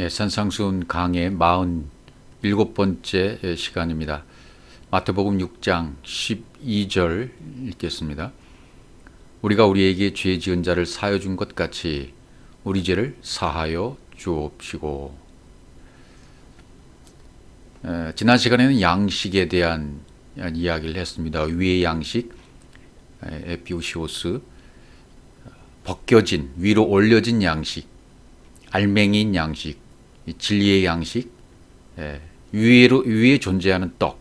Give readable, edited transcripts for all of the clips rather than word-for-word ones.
산상수훈 강의 47번째 시간입니다. 마태복음 6장 12절 읽겠습니다. 우리가 우리에게 죄 지은 자를 사하여 준 것 같이 우리 죄를 사하여 주옵시고. 지난 시간에는 양식에 대한 이야기를 했습니다. 위의 양식, 에피오시오스, 벗겨진, 위로 올려진 양식, 알맹이인 양식, 진리의 양식, 위에 존재하는 떡,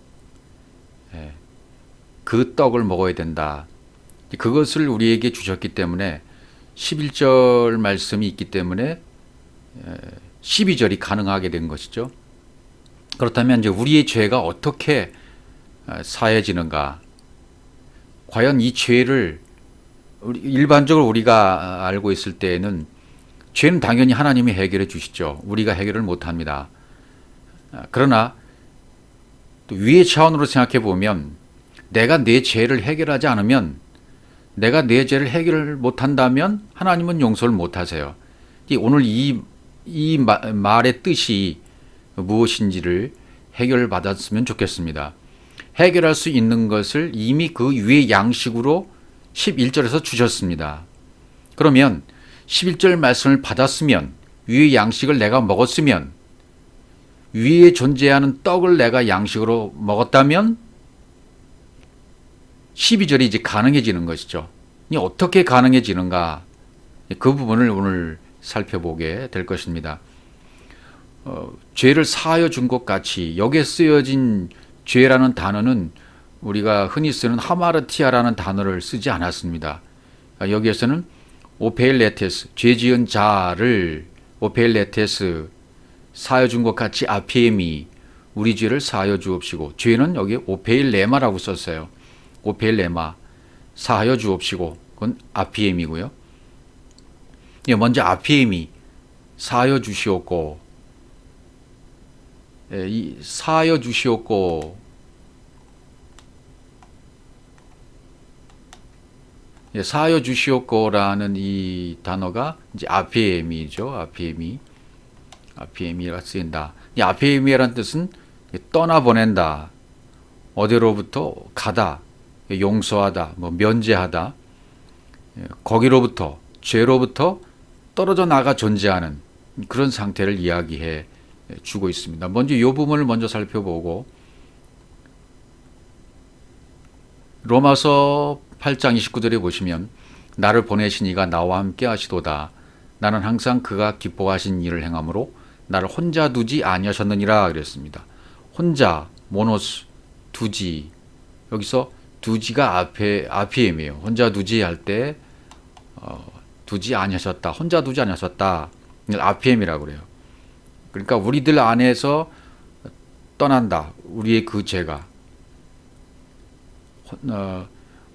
그 떡을 먹어야 된다. 그것을 우리에게 주셨기 때문에 11절 말씀이 있기 때문에 12절이 가능하게 된 것이죠. 그렇다면 이제 우리의 죄가 어떻게 사해지는가? 과연 이 죄를 일반적으로 우리가 알고 있을 때에는 죄는 당연히 하나님이 해결해 주시죠. 우리가 해결을 못합니다. 그러나 또 위의 차원으로 생각해 보면 내가 내 죄를 해결하지 않으면, 내가 내 죄를 해결을 못한다면 하나님은 용서를 못하세요. 오늘 이 말의 뜻이 무엇인지를 해결받았으면 좋겠습니다. 해결할 수 있는 것을 이미 그 위의 양식으로 11절에서 주셨습니다. 그러면 11절 말씀을 받았으면, 위의 양식을 내가 먹었으면, 위에 존재하는 떡을 내가 양식으로 먹었다면 12절이 이제 가능해지는 것이죠. 어떻게 가능해지는가? 그 부분을 오늘 살펴보게 될 것입니다. 죄를 사하여 준 것 같이, 여기에 쓰여진 죄라는 단어는 우리가 흔히 쓰는 하마르티아라는 단어를 쓰지 않았습니다. 여기에서는 오페일레테스, 죄 지은 자를 오페일레테스, 사하여 준 것 같이 아피에미, 우리 죄를 사하여 주옵시고. 죄는 여기 오페일레마라고 썼어요. 오페일레마, 사하여 주옵시고. 그건 아피에미고요. 먼저 아피에미, 사하여 주시옵고. 이 사하여 주시옵고, 사하여 주시옵고라는 이 단어가 이제 아피에미죠. 아피에미가 쓰인다. 이 아피에미라는 뜻은 떠나보낸다, 어디로부터 가다, 용서하다, 면제하다, 거기로부터, 죄로부터 떨어져 나가 존재하는 그런 상태를 이야기해 주고 있습니다. 먼저 이 부분을 먼저 살펴보고, 로마서 8장 29절에 보시면 나를 보내신 이가 나와 함께 하시도다. 나는 항상 그가 기뻐하신 일을 행함으로 나를 혼자 두지 아니하셨느니라 그랬습니다. 혼자, 모노스, 두지. 여기서 두지가 아피엠이에요. 혼자 두지 할 때 두지 아니하셨다, 혼자 두지 아니하셨다, 아피엠이라고 그래요. 그러니까 우리들 안에서 떠난다, 우리의 그 죄가.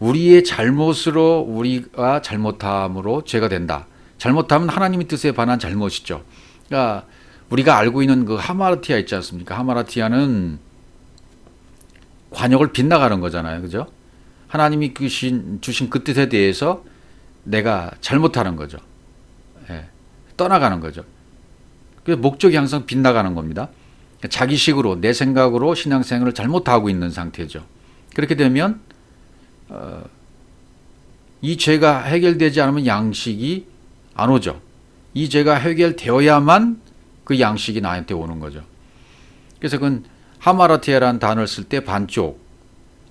우리의 잘못으로, 우리가 잘못함으로 죄가 된다. 잘못하면 하나님의 뜻에 반한 잘못이죠. 그러니까 우리가 알고 있는 그 하마르티아 있지 않습니까? 하마르티아는 관역을 빗나가는 거잖아요. 그죠? 하나님이 주신 그 뜻에 대해서 내가 잘못하는 거죠. 떠나가는 거죠. 그래서 목적이 항상 빗나가는 겁니다. 자기식으로, 내 생각으로 신앙생활을 잘못하고 있는 상태죠. 그렇게 되면 이 죄가 해결되지 않으면 양식이 안 오죠. 이 죄가 해결되어야만 그 양식이 나한테 오는 거죠. 그래서 그건 하마라티아라는 단어를 쓸 때 반쪽,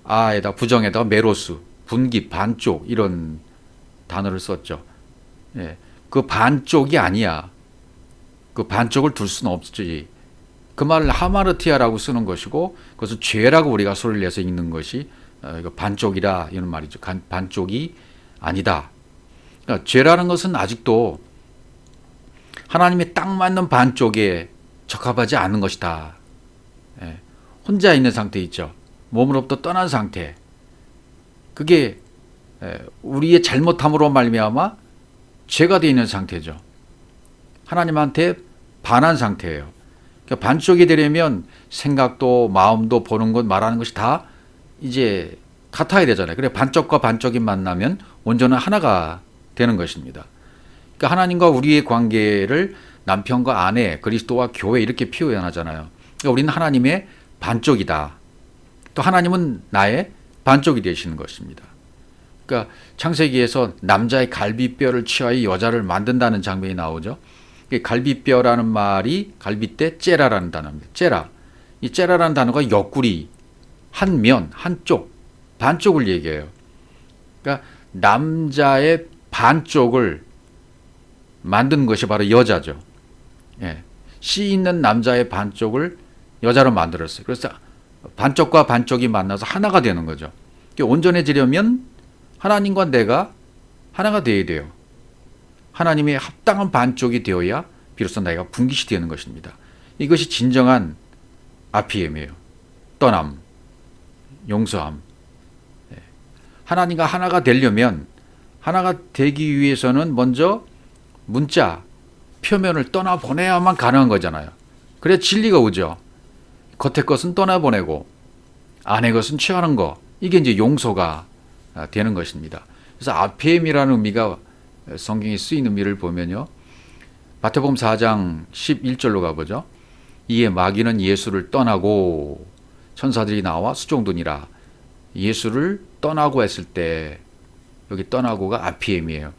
아에다 부정에다가 메로스, 분기, 반쪽, 이런 단어를 썼죠. 그 반쪽이 아니야. 그 반쪽을 둘 수는 없지. 그 말을 하마르티아라고 쓰는 것이고, 그것은 죄라고 우리가 소리를 내서 읽는 것이 반쪽이라, 이런 말이죠. 반쪽이 아니다. 그러니까 죄라는 것은 아직도 하나님의 딱 맞는 반쪽에 적합하지 않은 것이다. 혼자 있는 상태 있죠. 몸으로부터 떠난 상태. 그게 우리의 잘못함으로 말미암아 죄가 되어 있는 상태죠. 하나님한테 반한 상태예요. 그러니까 반쪽이 되려면 생각도 마음도 보는 것, 말하는 것이 다 이제 같아야 되잖아요. 그래, 반쪽과 반쪽이 만나면 온전한 하나가 되는 것입니다. 그러니까 하나님과 우리의 관계를 남편과 아내, 그리스도와 교회 이렇게 표현하잖아요. 그러니까 우리는 하나님의 반쪽이다. 또 하나님은 나의 반쪽이 되시는 것입니다. 그러니까 창세기에서 남자의 갈비뼈를 취하여 여자를 만든다는 장면이 나오죠. 갈비뼈라는 말이 갈비뼈 째라라는 단어입니다. 째라. 이 째라라는 단어가 옆구리, 한 면, 한쪽, 반쪽을 얘기해요. 그러니까 남자의 반쪽을 만든 것이 바로 여자죠. 예. 씨 있는 남자의 반쪽을 여자로 만들었어요. 그래서 반쪽과 반쪽이 만나서 하나가 되는 거죠. 온전해지려면 하나님과 내가 하나가 되어야 돼요. 하나님의 합당한 반쪽이 되어야 비로소 내가 분깃이 되는 것입니다. 이것이 진정한 RPM이에요. 떠남, 용서함. 하나님과 하나가 되려면, 하나가 되기 위해서는 먼저 문자, 표면을 떠나보내야만 가능한 거잖아요. 그래야 진리가 오죠. 겉의 것은 떠나보내고 안의 것은 취하는 거, 이게 이제 용서가 되는 것입니다. 그래서 RPM이라는 의미가 성경에 쓰인 의미를 보면요, 마태복음 4장 11절로 가보죠. 이에 마귀는 예수를 떠나고 천사들이 나와 수종드니라. 예수를 떠나고 했을 때 여기 떠나고가 RPM이에요.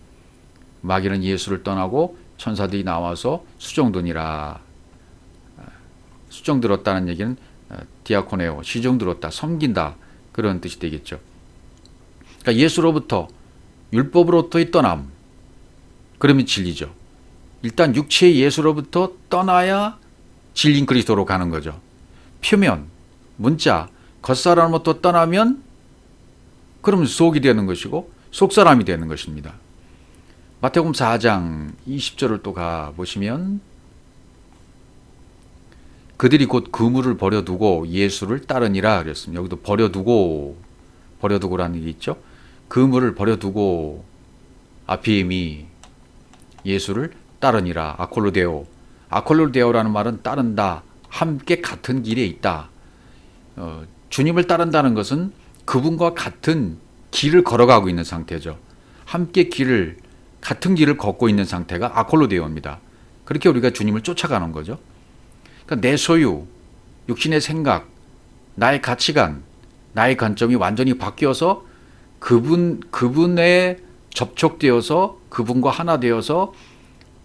마귀는 예수를 떠나고 천사들이 나와서 수종드니라. 수종들었다는 얘기는 디아코네오, 시종들었다, 섬긴다, 그런 뜻이 되겠죠. 그러니까 예수로부터, 율법으로부터의 떠남, 그러면 진리죠. 일단 육체의 예수로부터 떠나야 진리인 그리스도로 가는 거죠. 표면, 문자, 겉사람으로부터 떠나면 그러면 속이 되는 것이고 속사람이 되는 것입니다. 마태복음 4장 20절을 또 가보시면, 그들이 곧 그물을 버려두고 예수를 따르니라 그랬습니다. 여기도 버려두고라는 게 있죠. 그물을 버려두고 RPM이 예수를 따르니라. 아콜로데오라는 말은 따른다, 함께 같은 길에 있다. 주님을 따른다는 것은 그분과 같은 길을 걸어가고 있는 상태죠. 함께 같은 길을 걷고 있는 상태가 아콜로데오입니다. 그렇게 우리가 주님을 쫓아가는 거죠. 그러니까 내 소유, 육신의 생각, 나의 가치관, 나의 관점이 완전히 바뀌어서 그분에 접촉되어서 그분과 하나 되어서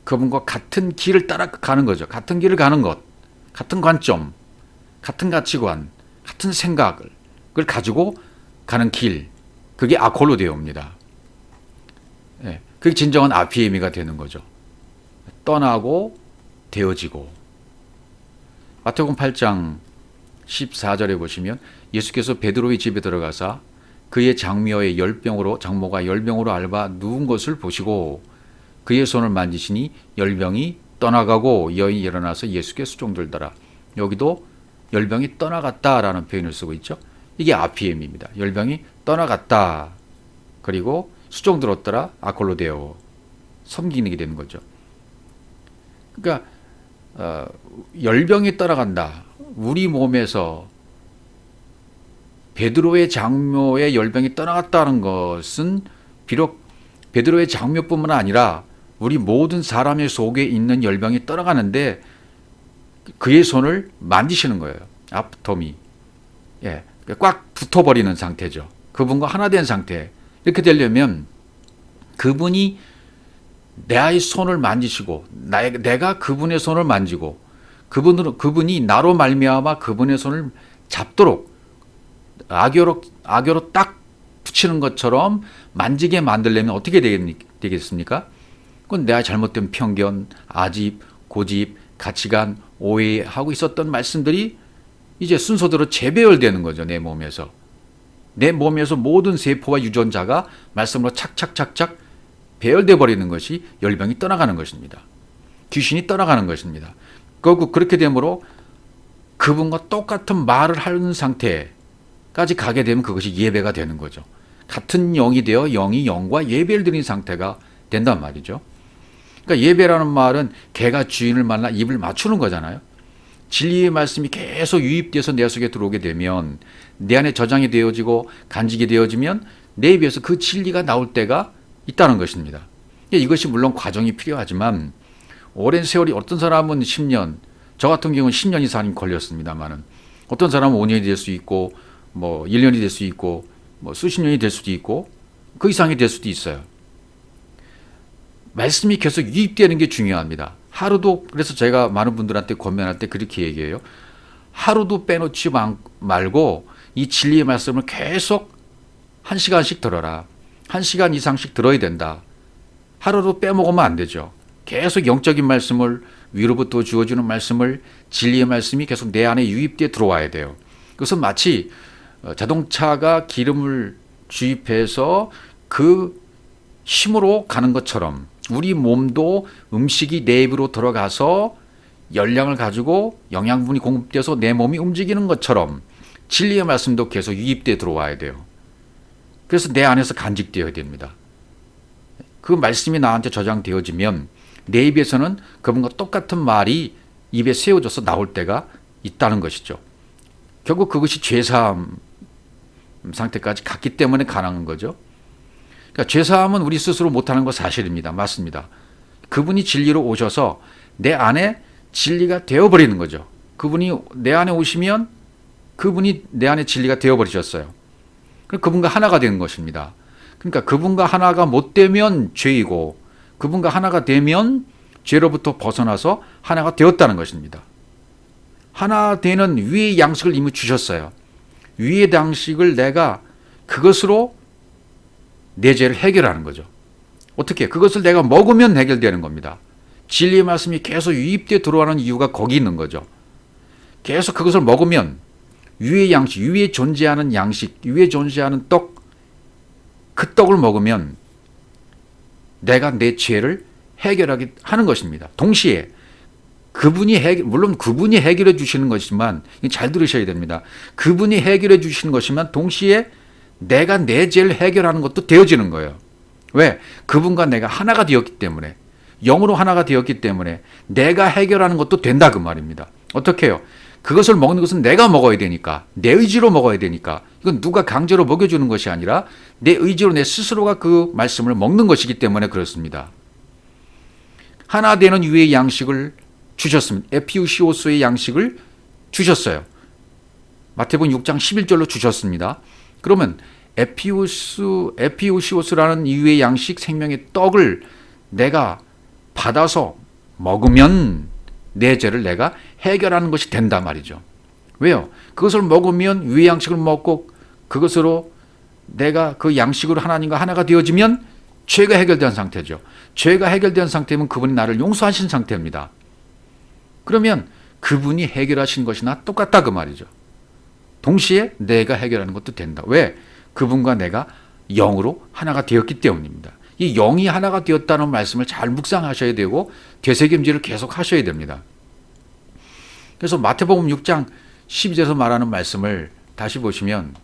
그분과 같은 길을 따라가는 거죠. 같은 길을 가는 것, 같은 관점, 같은 가치관, 같은 생각을 가지고 가는 길, 그게 아콜로데오입니다. 예, 그게 진정한 RPM이가 되는 거죠. 떠나고 되어지고. 마태복음 8장 14절에 보시면 예수께서 베드로의 집에 들어가사 그의 장모가 10병으로 앓아 누운 것을 보시고 그의 손을 만지시니 열병이 떠나가고 여인이 일어나서 예수께 수종들더라. 여기도 열병이 떠나갔다라는 표현을 쓰고 있죠. 이게 RPM입니다. 열병이 떠나갔다. 그리고 수종들었더라. 아콜로데오. 섬기는 게 되는 거죠. 그러니까 열병이 떠나간다. 우리 몸에서 베드로의 장묘의 열병이 떠나갔다는 것은 비록 베드로의 장묘뿐만 아니라 우리 모든 사람의 속에 있는 열병이 떠나가는데 그의 손을 만지시는 거예요. 아프토미. 예, 꽉 붙어버리는 상태죠. 그분과 하나 된 상태. 이렇게 되려면 그분이 나의 손을 만지시고 내가 그분의 손을 만지고 그분이 나로 말미암아 그분의 손을 잡도록 악교로 딱 붙이는 것처럼 만지게 만들려면 어떻게 되겠습니까? 그건 내가 잘못된 편견, 아집, 고집, 가치관, 오해하고 있었던 말씀들이 이제 순서대로 재배열되는 거죠. 내 몸에서 모든 세포와 유전자가 말씀으로 착착착착 배열돼 버리는 것이 열병이 떠나가는 것입니다. 귀신이 떠나가는 것입니다. 그렇게 되므로 그분과 똑같은 말을 하는 상태까지 가게 되면 그것이 예배가 되는 거죠. 같은 영이 되어 영이 영과 예배를 드린 상태가 된단 말이죠. 그러니까 예배라는 말은 개가 주인을 만나 입을 맞추는 거잖아요. 진리의 말씀이 계속 유입돼서 내 속에 들어오게 되면 내 안에 저장이 되어지고 간직이 되어지면 내 입에서 그 진리가 나올 때가 있다는 것입니다. 이것이 물론 과정이 필요하지만 오랜 세월이 어떤 사람은 10년, 저 같은 경우는 10년 이상이 걸렸습니다만은 어떤 사람은 5년이 될 수 있고 뭐 1년이 될 수 있고 뭐 수십 년이 될 수도 있고 그 이상이 될 수도 있어요. 말씀이 계속 유입되는 게 중요합니다. 하루도 그래서 제가 많은 분들한테 권면할 때 그렇게 얘기해요. 하루도 빼놓지 말고 이 진리의 말씀을 계속 1시간씩 들어라. 1시간 이상씩 들어야 된다. 하루도 빼먹으면 안 되죠. 계속 영적인 말씀을 위로부터 주어주는 말씀을 진리의 말씀이 계속 내 안에 유입돼 들어와야 돼요. 그것은 마치 자동차가 기름을 주입해서 그 힘으로 가는 것처럼 우리 몸도 음식이 내 입으로 들어가서 열량을 가지고 영양분이 공급돼서 내 몸이 움직이는 것처럼 진리의 말씀도 계속 유입돼 들어와야 돼요. 그래서 내 안에서 간직되어야 됩니다. 그 말씀이 나한테 저장되어지면 내 입에서는 그분과 똑같은 말이 입에 세워져서 나올 때가 있다는 것이죠. 결국 그것이 죄사함 상태까지 갔기 때문에 가능한 거죠. 그러니까 죄사함은 우리 스스로 못하는 거 사실입니다. 맞습니다. 그분이 진리로 오셔서 내 안에 진리가 되어버리는 거죠. 그분이 내 안에 오시면 그분이 내 안에 진리가 되어버리셨어요. 그분과 하나가 되는 것입니다. 그러니까 그분과 하나가 못 되면 죄이고 그분과 하나가 되면 죄로부터 벗어나서 하나가 되었다는 것입니다. 하나 되는 위의 양식을 이미 주셨어요. 위의 양식을 내가 그것으로 내 죄를 해결하는 거죠. 어떻게? 그것을 내가 먹으면 해결되는 겁니다. 진리의 말씀이 계속 유입되어 들어가는 이유가 거기 있는 거죠. 계속 그것을 먹으면 위의 양식, 위에 존재하는 양식, 위에 존재하는 떡, 그 떡을 먹으면 내가 내 죄를 해결하게 하는 것입니다. 동시에 물론 그분이 해결해 주시는 것이지만 잘 들으셔야 됩니다. 그분이 해결해 주시는 것이면 동시에 내가 내 죄를 해결하는 것도 되어지는 거예요. 왜? 그분과 내가 하나가 되었기 때문에, 영으로 하나가 되었기 때문에 내가 해결하는 것도 된다 그 말입니다. 어떻게 해요? 그것을 먹는 것은 내가 먹어야 되니까, 내 의지로 먹어야 되니까, 이건 누가 강제로 먹여주는 것이 아니라 내 의지로 내 스스로가 그 말씀을 먹는 것이기 때문에 그렇습니다. 하나 되는 유의 양식을 주셨습니다. 에피우시오스의 양식을 주셨어요. 마태복음 6장 11절로 주셨습니다. 그러면 에피우시오스라는 유의 양식 생명의 떡을 내가 받아서 먹으면 내 죄를 내가 해결하는 것이 된단 말이죠. 왜요? 그것을 먹으면 유의 양식을 먹고 그것으로 내가 그 양식으로 하나님과 하나가 되어지면 죄가 해결된 상태죠. 죄가 해결된 상태면 그분이 나를 용서하신 상태입니다. 그러면 그분이 해결하신 것이나 똑같다 그 말이죠. 동시에 내가 해결하는 것도 된다. 왜? 그분과 내가 영으로 하나가 되었기 때문입니다. 이 영이 하나가 되었다는 말씀을 잘 묵상하셔야 되고 되새김질을 계속 하셔야 됩니다. 그래서 마태복음 6장 12절에서 말하는 말씀을 다시 보시면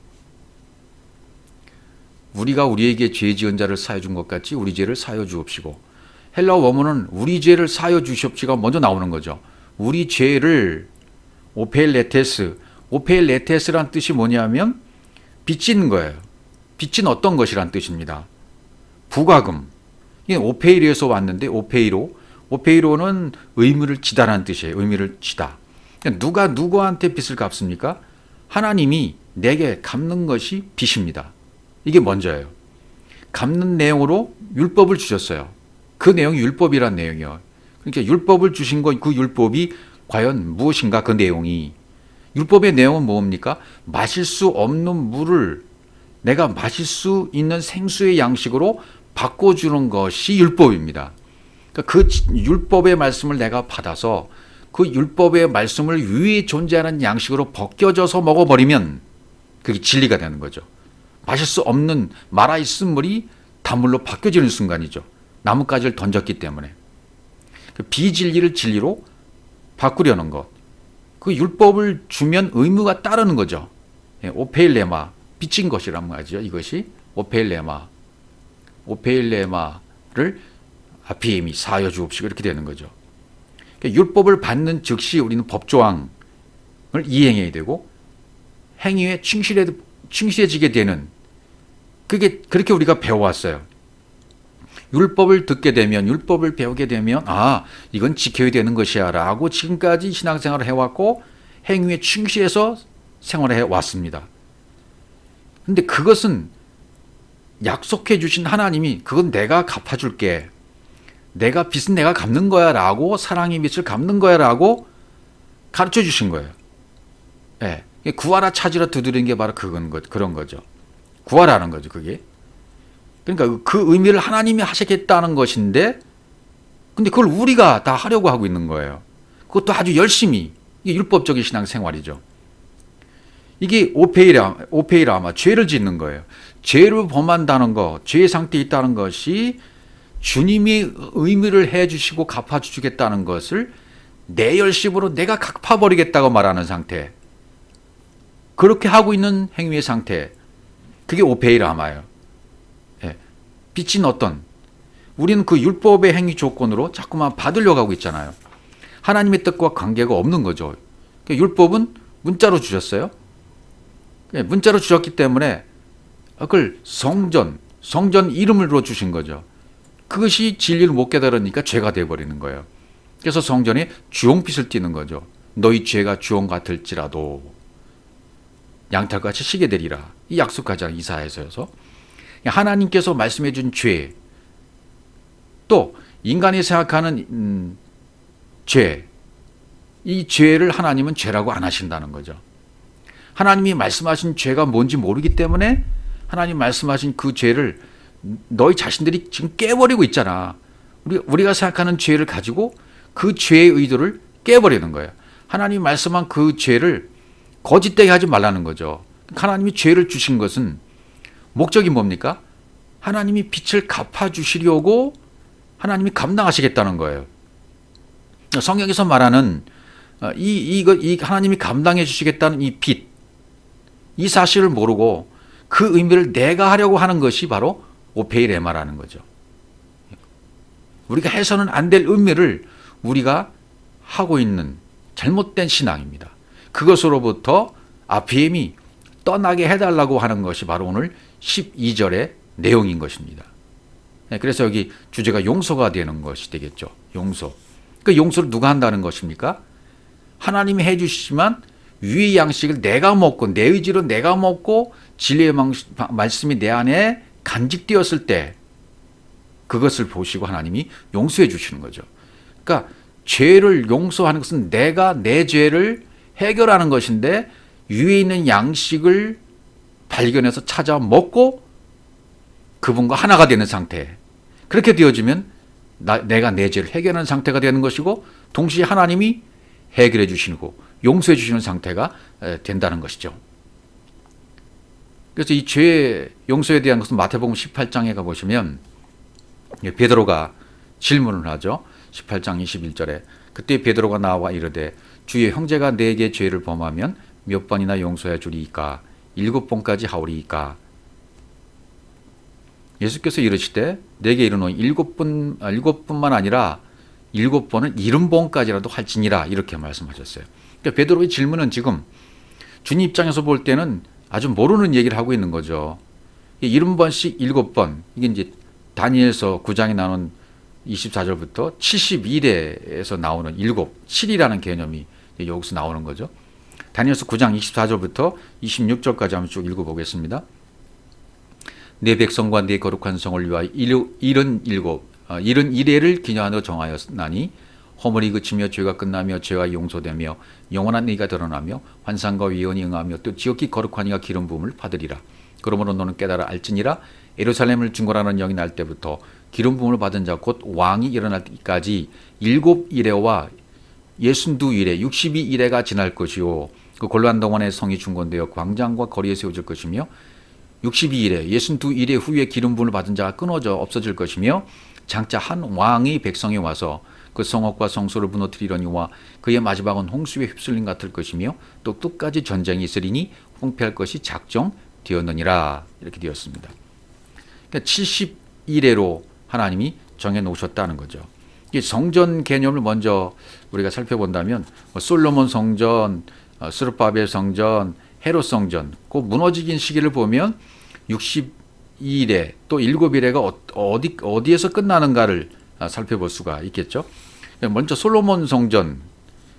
우리가 우리에게 죄 지은 자를 사여 준 것 같이 우리 죄를 사여 주옵시고, 헬라어 원문은 우리 죄를 사여 주시옵시가 먼저 나오는 거죠. 우리 죄를 오페일레테스란 뜻이 뭐냐면 빚진 거예요. 빚진 어떤 것이란 뜻입니다. 부과금. 이게 오페이로에서 왔는데 오페이로는 의무를 지다라는 뜻이에요. 의무를 지다. 누가 누구한테 빚을 갚습니까? 하나님이 내게 갚는 것이 빚입니다. 이게 먼저예요. 갚는 내용으로 율법을 주셨어요. 그 내용이 율법이란 내용이에요. 그러니까 율법을 주신 것, 그 율법이 과연 무엇인가 그 내용이. 율법의 내용은 뭡니까? 마실 수 없는 물을 내가 마실 수 있는 생수의 양식으로 바꿔주는 것이 율법입니다. 그러니까 그 율법의 말씀을 내가 받아서 그 율법의 말씀을 위에 존재하는 양식으로 벗겨져서 먹어버리면 그게 진리가 되는 거죠. 마실 수 없는 말아있은 물이 단물로 바뀌어지는 순간이죠. 나뭇가지를 던졌기 때문에. 그 비진리를 진리로 바꾸려는 것. 그 율법을 주면 의무가 따르는 거죠. 오페일레마, 빚진 것이란 말이죠. 이것이 오페일레마를 아피엠이 사여 주옵시고 이렇게 되는 거죠. 그러니까 율법을 받는 즉시 우리는 법조항을 이행해야 되고 행위에 충실해지게 되는, 그게 그렇게 우리가 배워왔어요. 율법을 듣게 되면, 율법을 배우게 되면 이건 지켜야 되는 것이야 라고 지금까지 신앙생활을 해왔고 행위에 충실해서 생활해 왔습니다. 근데 그것은 약속해 주신 하나님이 그건 내가 갚아줄게, 내가 빚은 내가 갚는 거야 라고, 사랑의 빚을 갚는 거야 라고 가르쳐 주신 거예요. 예. 구하라 찾으라 두드리는 게 바로 그런 거죠. 구하라는 거죠, 그게. 그러니까 그 의미를 하나님이 하시겠다는 것인데, 근데 그걸 우리가 다 하려고 하고 있는 거예요. 그것도 아주 열심히. 이게 율법적인 신앙생활이죠. 이게 오페이라마, 죄를 짓는 거예요. 죄를 범한다는 것, 죄의 상태에 있다는 것이 주님이 의미를 해주시고 갚아주시겠다는 것을 내 열심으로 내가 갚아버리겠다고 말하는 상태. 그렇게 하고 있는 행위의 상태. 그게 오페이라마예요. 예. 빚진 우리는 그 율법의 행위 조건으로 자꾸만 받으려고 하고 있잖아요. 하나님의 뜻과 관계가 없는 거죠. 율법은 문자로 주셨어요. 문자로 주셨기 때문에 그걸 성전 이름으로 주신 거죠. 그것이 진리를 못 깨달으니까 죄가 되어버리는 거예요. 그래서 성전에 주홍빛을 띠는 거죠. 너희 죄가 주홍 같을지라도 양털같이 시게 되리라. 이 약속하잖아요. 이사야서에서. 하나님께서 말씀해 준 죄, 또 인간이 생각하는 죄, 이 죄를 하나님은 죄라고 안 하신다는 거죠. 하나님이 말씀하신 죄가 뭔지 모르기 때문에 하나님 말씀하신 그 죄를 너희 자신들이 지금 깨버리고 있잖아. 우리가 생각하는 죄를 가지고 그 죄의 의도를 깨버리는 거예요. 하나님이 말씀한 그 죄를 거짓되게 하지 말라는 거죠. 하나님이 죄를 주신 것은 목적이 뭡니까? 하나님이 빚을 갚아주시려고 하나님이 감당하시겠다는 거예요. 성경에서 말하는 이 하나님이 감당해 주시겠다는 이 빚, 이 사실을 모르고 그 의미를 내가 하려고 하는 것이 바로 오페이레마라는 거죠. 우리가 해서는 안 될 의미를 우리가 하고 있는 잘못된 신앙입니다. 그것으로부터 아피엠이 떠나게 해달라고 하는 것이 바로 오늘 12절의 내용인 것입니다. 그래서 여기 주제가 용서가 되는 것이 되겠죠. 용서. 그 용서를 누가 한다는 것입니까? 하나님이 해주시지만 위의 양식을 내가 먹고 내 의지로 내가 먹고 진리의 말씀이 내 안에 간직되었을 때 그것을 보시고 하나님이 용서해 주시는 거죠. 그러니까 죄를 용서하는 것은 내가 내 죄를 해결하는 것인데 위에 있는 양식을 발견해서 찾아 먹고 그분과 하나가 되는 상태. 그렇게 되어지면 내가 내 죄를 해결하는 상태가 되는 것이고 동시에 하나님이 해결해 주시고 용서해 주시는 상태가 된다는 것이죠. 그래서 이 죄 용서에 대한 것은 마태복음 18장에 가보시면 베드로가 질문을 하죠. 18장 21절에 그때 베드로가 나와 이르되 주의 형제가 내게 죄를 범하면 몇 번이나 용서해 주리이까? 7번까지 하오리이까? 예수께서 이르시되 내게 이르노니 7번만 아니라 7번은 70번까지라도 할지니라 이렇게 말씀하셨어요. 그러니까 베드로의 질문은 지금 주님 입장에서 볼 때는 아주 모르는 얘기를 하고 있는 거죠. 70번씩 7번, 이게 이제 다니엘서 9장에 나오는 24절부터 71회에서 나오는 7이라는 개념이 여기서 나오는 거죠. 다니엘서 9장 24절부터 26절까지 한번 쭉 읽어보겠습니다. 내 백성과 내 거룩한 성을 위하여 71회를 기념하여 정하였나니 허물이 그치며 죄가 끝나며 죄가 용서되며 영원한 의가 드러나며 환상과 위언이 응하며 또 지극히 거룩한 이가 기름 부음을 받으리라. 그러므로 너는 깨달아 알지니라. 예루살렘을 중건하는 영이 날 때부터 기름 부음을 받은 자 곧 왕이 일어날 때까지 7이레와 62이레 62이레가 지날 것이요 그 곤란 동안에 성이 중건되어 광장과 거리에 세워질 것이며 62이레 62이레 후에 기름 부음을 받은 자가 끊어져 없어질 것이며 장차 한 왕이 백성에 와서 그 성읍과 성소를 무너뜨리려니와 그의 마지막은 홍수에 휩쓸림 같을 것이며 또 끝까지 전쟁이 있으리니 홍폐할 것이 작정되었느니라 이렇게 되었습니다. 그러니까 70이레로 하나님이 정해놓으셨다는 거죠. 이 성전 개념을 먼저 우리가 살펴본다면 솔로몬 성전, 스룹바벨 성전, 헤롯 성전 그 무너지긴 시기를 보면 62 62일에 또 7일에가 어디에서 끝나는가를 살펴볼 수가 있겠죠. 먼저 솔로몬 성전,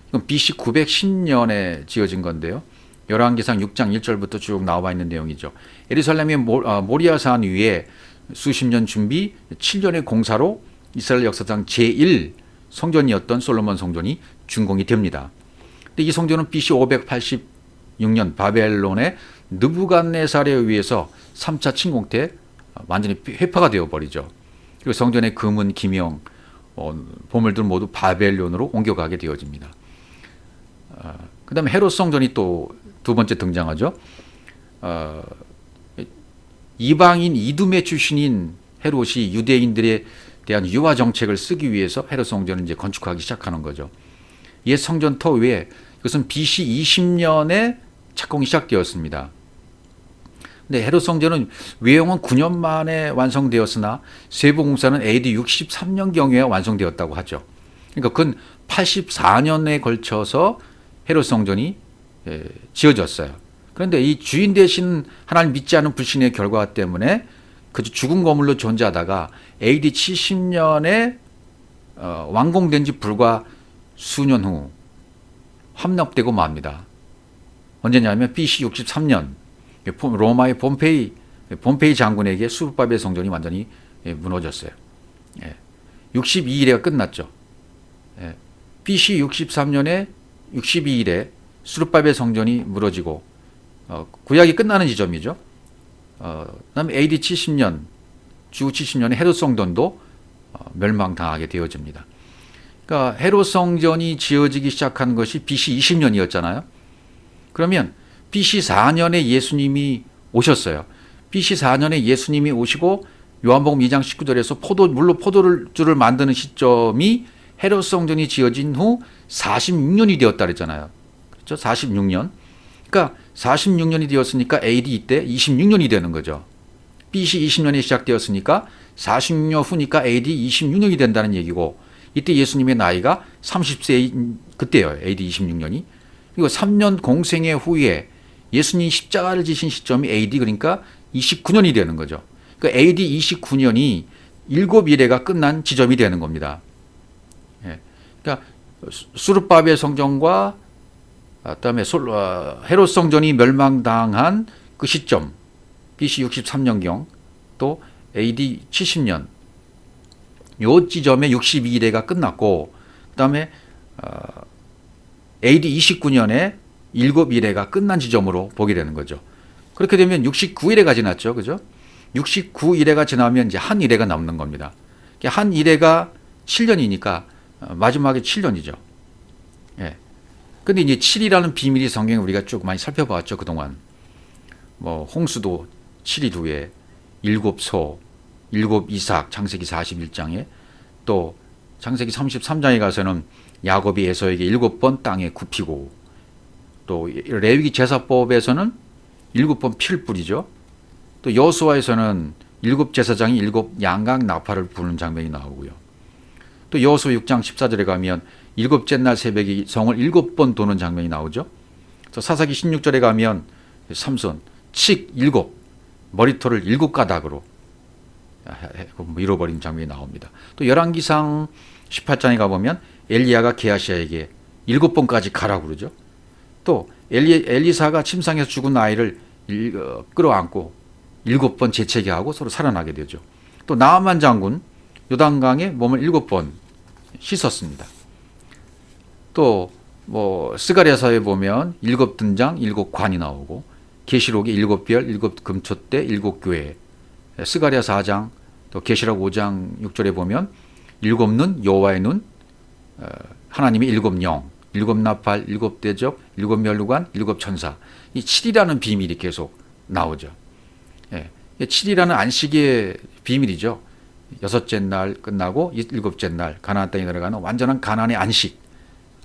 이건 BC 910년에 지어진 건데요. 열왕기상 6장 1절부터 쭉 나와 있는 내용이죠. 예루살렘의 모리아산 위에 수십 년 준비, 7년의 공사로 이스라엘 역사상 제1 성전이었던 솔로몬 성전이 준공이 됩니다. 근데 이 성전은 BC 586년 바벨론의 느부갓네살에 의해서 3차 침공 때 완전히 회파가 되어버리죠. 그리고 성전의 금은, 기명, 보물들 모두 바벨론으로 옮겨가게 되어집니다. 그 다음에 헤롯 성전이 또 두 번째 등장하죠. 이방인 이두메 출신인 헤롯이 유대인들에 대한 유화 정책을 쓰기 위해서 헤롯 성전을 이제 건축하기 시작하는 거죠. 옛 성전 터 위에 이것은 BC 20년에 착공이 시작되었습니다. 근데 헤롯 성전은 외형은 9년 만에 완성되었으나 세부 공사는 AD 63년경에 완성되었다고 하죠. 그러니까 근 84년에 걸쳐서 헤롯 성전이 지어졌어요. 그런데 이 주인 대신 하나님 믿지 않은 불신의 결과 때문에 그저 죽은 건물로 존재하다가 AD 70년에 완공된 지 불과 수년 후 함락되고 맙니다. 언제냐면 BC 63년 로마의 폼페이 장군에게 수르바벨 성전이 완전히 무너졌어요. 62일에 끝났죠. BC 63년에 62일에 수르바벨 성전이 무너지고 구약이 끝나는 지점이죠. 그다음에 AD 70년, 주 70년에 헤롯 성전도 멸망당하게 되어집니다. 그러니까 헤롯 성전이 지어지기 시작한 것이 BC 20년이었잖아요. 그러면 BC 4년에 예수님이 오셨어요. BC 4년에 예수님이 오시고 요한복음 2장 19절에서 물로 포도주를 만드는 시점이 헤롯 성전이 지어진 후 46년이 되었다 그랬잖아요. 그렇죠? 46년. 그러니까 46년이 되었으니까 AD 때 26년이 되는 거죠. BC 20년이 시작되었으니까 46년 후니까 AD 26년이 된다는 얘기고, 이때 예수님의 나이가 30세인 그때예요. AD 26년이. 그리고 3년 공생애 후에 예수님이 십자가를 지신 시점이 AD 그러니까 29년이 되는 거죠. 그러니까 AD 29년이 7일에가 끝난 지점이 되는 겁니다. 그러니까 수르바벨 성전과 그다음에 헤롯 성전이 멸망당한 그 시점 BC 63년경 또 AD 70년 요 지점에 62일에가 끝났고, 그다음에 AD 29년에 7일에가 끝난 지점으로 보게 되는 거죠. 그렇게 되면 69일에가 지났죠. 그죠? 69일에가 지나면 이제 한 일회가 남는 겁니다. 한 일회가 7년이니까 마지막에 7년이죠. 예. 근데 이제 7이라는 비밀이 성경에 우리가 쭉 많이 살펴봤죠. 그동안. 홍수도 7일 후에 7소, 7 이삭, 창세기 41장에 또 창세기 33장에 가서는 야곱이 에서에게 7번 땅에 굽히고, 또 레위기 제사법에서는 7번 피를 뿌리죠. 또 여호수아에서는 7 제사장이 7 양각 나팔을 부는 장면이 나오고요. 또 여호수아 6장 14절에 가면 7째 날 새벽에 성을 7번 도는 장면이 나오죠. 또 사사기 16절에 가면 삼손 칙 7 머리털을 7가닥으로 밀어버린 장면이 나옵니다. 또 열왕기상 18장에 가보면 엘리야가 게하시아에게 7번까지 가라고 그러죠. 또 엘리사가 침상에서 죽은 아이를 끌어안고 7번 재채기 하고 서로 살아나게 되죠. 또 나아만 장군 요단강에 몸을 7번 씻었습니다. 또 스가랴서에 보면 7등장 7관이 나오고, 계시록에 7별 7금초대 7교회, 스가랴 4장 또 계시록 5장 6절에 보면 7눈 여호와의 눈, 하나님의 7영, 7나팔, 7대접, 7면류관, 7천사, 이 7이라는 비밀이 계속 나오죠. 7이라는 안식의 비밀이죠. 6째 날 끝나고 7째 날 가나안 땅에 들어가는 완전한 가나안의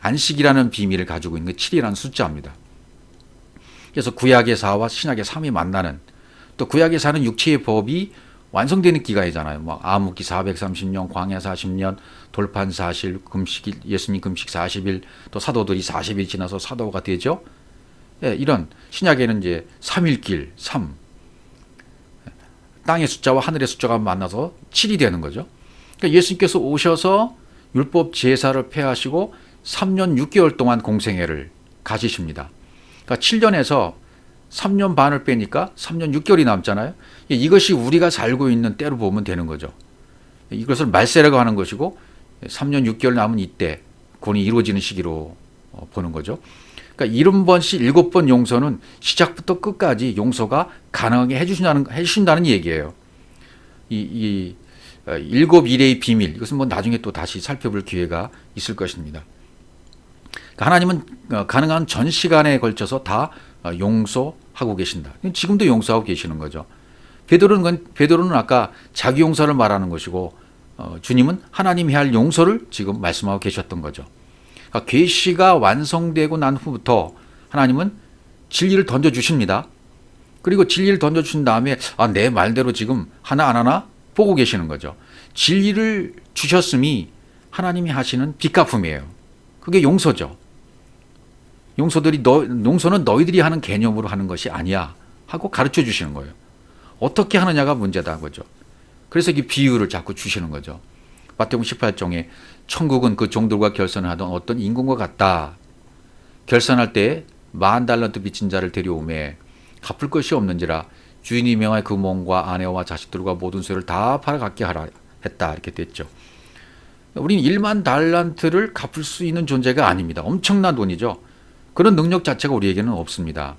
안식이라는 비밀을 가지고 있는 게 7이라는 숫자입니다. 그래서 구약의 4와 신약의 3이 만나는, 또 구약의 4는 육체의 법이 완성되는 기간이잖아요. 암흑기 430년, 광야 40년, 돌판 40일, 금식, 예수님 금식 40일, 또 사도들이 40일 지나서 사도가 되죠. 이런 신약에는 이제 3일길 3, 땅의 숫자와 하늘의 숫자가 만나서 7이 되는 거죠. 그러니까 예수님께서 오셔서 율법 제사를 폐하시고 3년 6개월 동안 공생애를 가지십니다. 그러니까 7년에서 3년 반을 빼니까 3년 6개월이 남잖아요. 이것이 우리가 살고 있는 때로 보면 되는 거죠. 이것을 말세라고 하는 것이고 3년 6개월 남은 이때 구원이 이루어지는 시기로 보는 거죠. 그러니까 70번씩 7번 용서는 시작부터 끝까지 용서가 가능하게 해주신다는 얘기예요. 이 7일의 비밀, 이것은 뭐 나중에 또 다시 살펴볼 기회가 있을 것입니다. 그러니까 하나님은 가능한 전 시간에 걸쳐서 다 용서하고 계신다. 지금도 용서하고 계시는 거죠. 베드로는 아까 자기 용서를 말하는 것이고 주님은 하나님이 할 용서를 지금 말씀하고 계셨던 거죠. 그러니까 계시가 완성되고 난 후부터 하나님은 진리를 던져주십니다. 그리고 진리를 던져주신 다음에 내 말대로 지금 하나 안 하나 보고 계시는 거죠. 진리를 주셨음이 하나님이 하시는 빚갚음이에요. 그게 용서죠. 용서는 너희들이 하는 개념으로 하는 것이 아니야 하고 가르쳐 주시는 거예요. 어떻게 하느냐가 문제다 그죠. 그래서 이 비유를 자꾸 주시는 거죠. 마태복음 18장에 천국은 그 종들과 결선을 하던 어떤 임금과 같다. 결선할 때 10,000달란트 빚진 자를 데려오매 갚을 것이 없는지라 주인이 명하여 그 몸과 아내와 자식들과 모든 소유를 다 팔아 갖게 하라 했다. 이렇게 됐죠. 우리는 10,000달란트를 갚을 수 있는 존재가 아닙니다. 엄청난 돈이죠. 그런 능력 자체가 우리에게는 없습니다.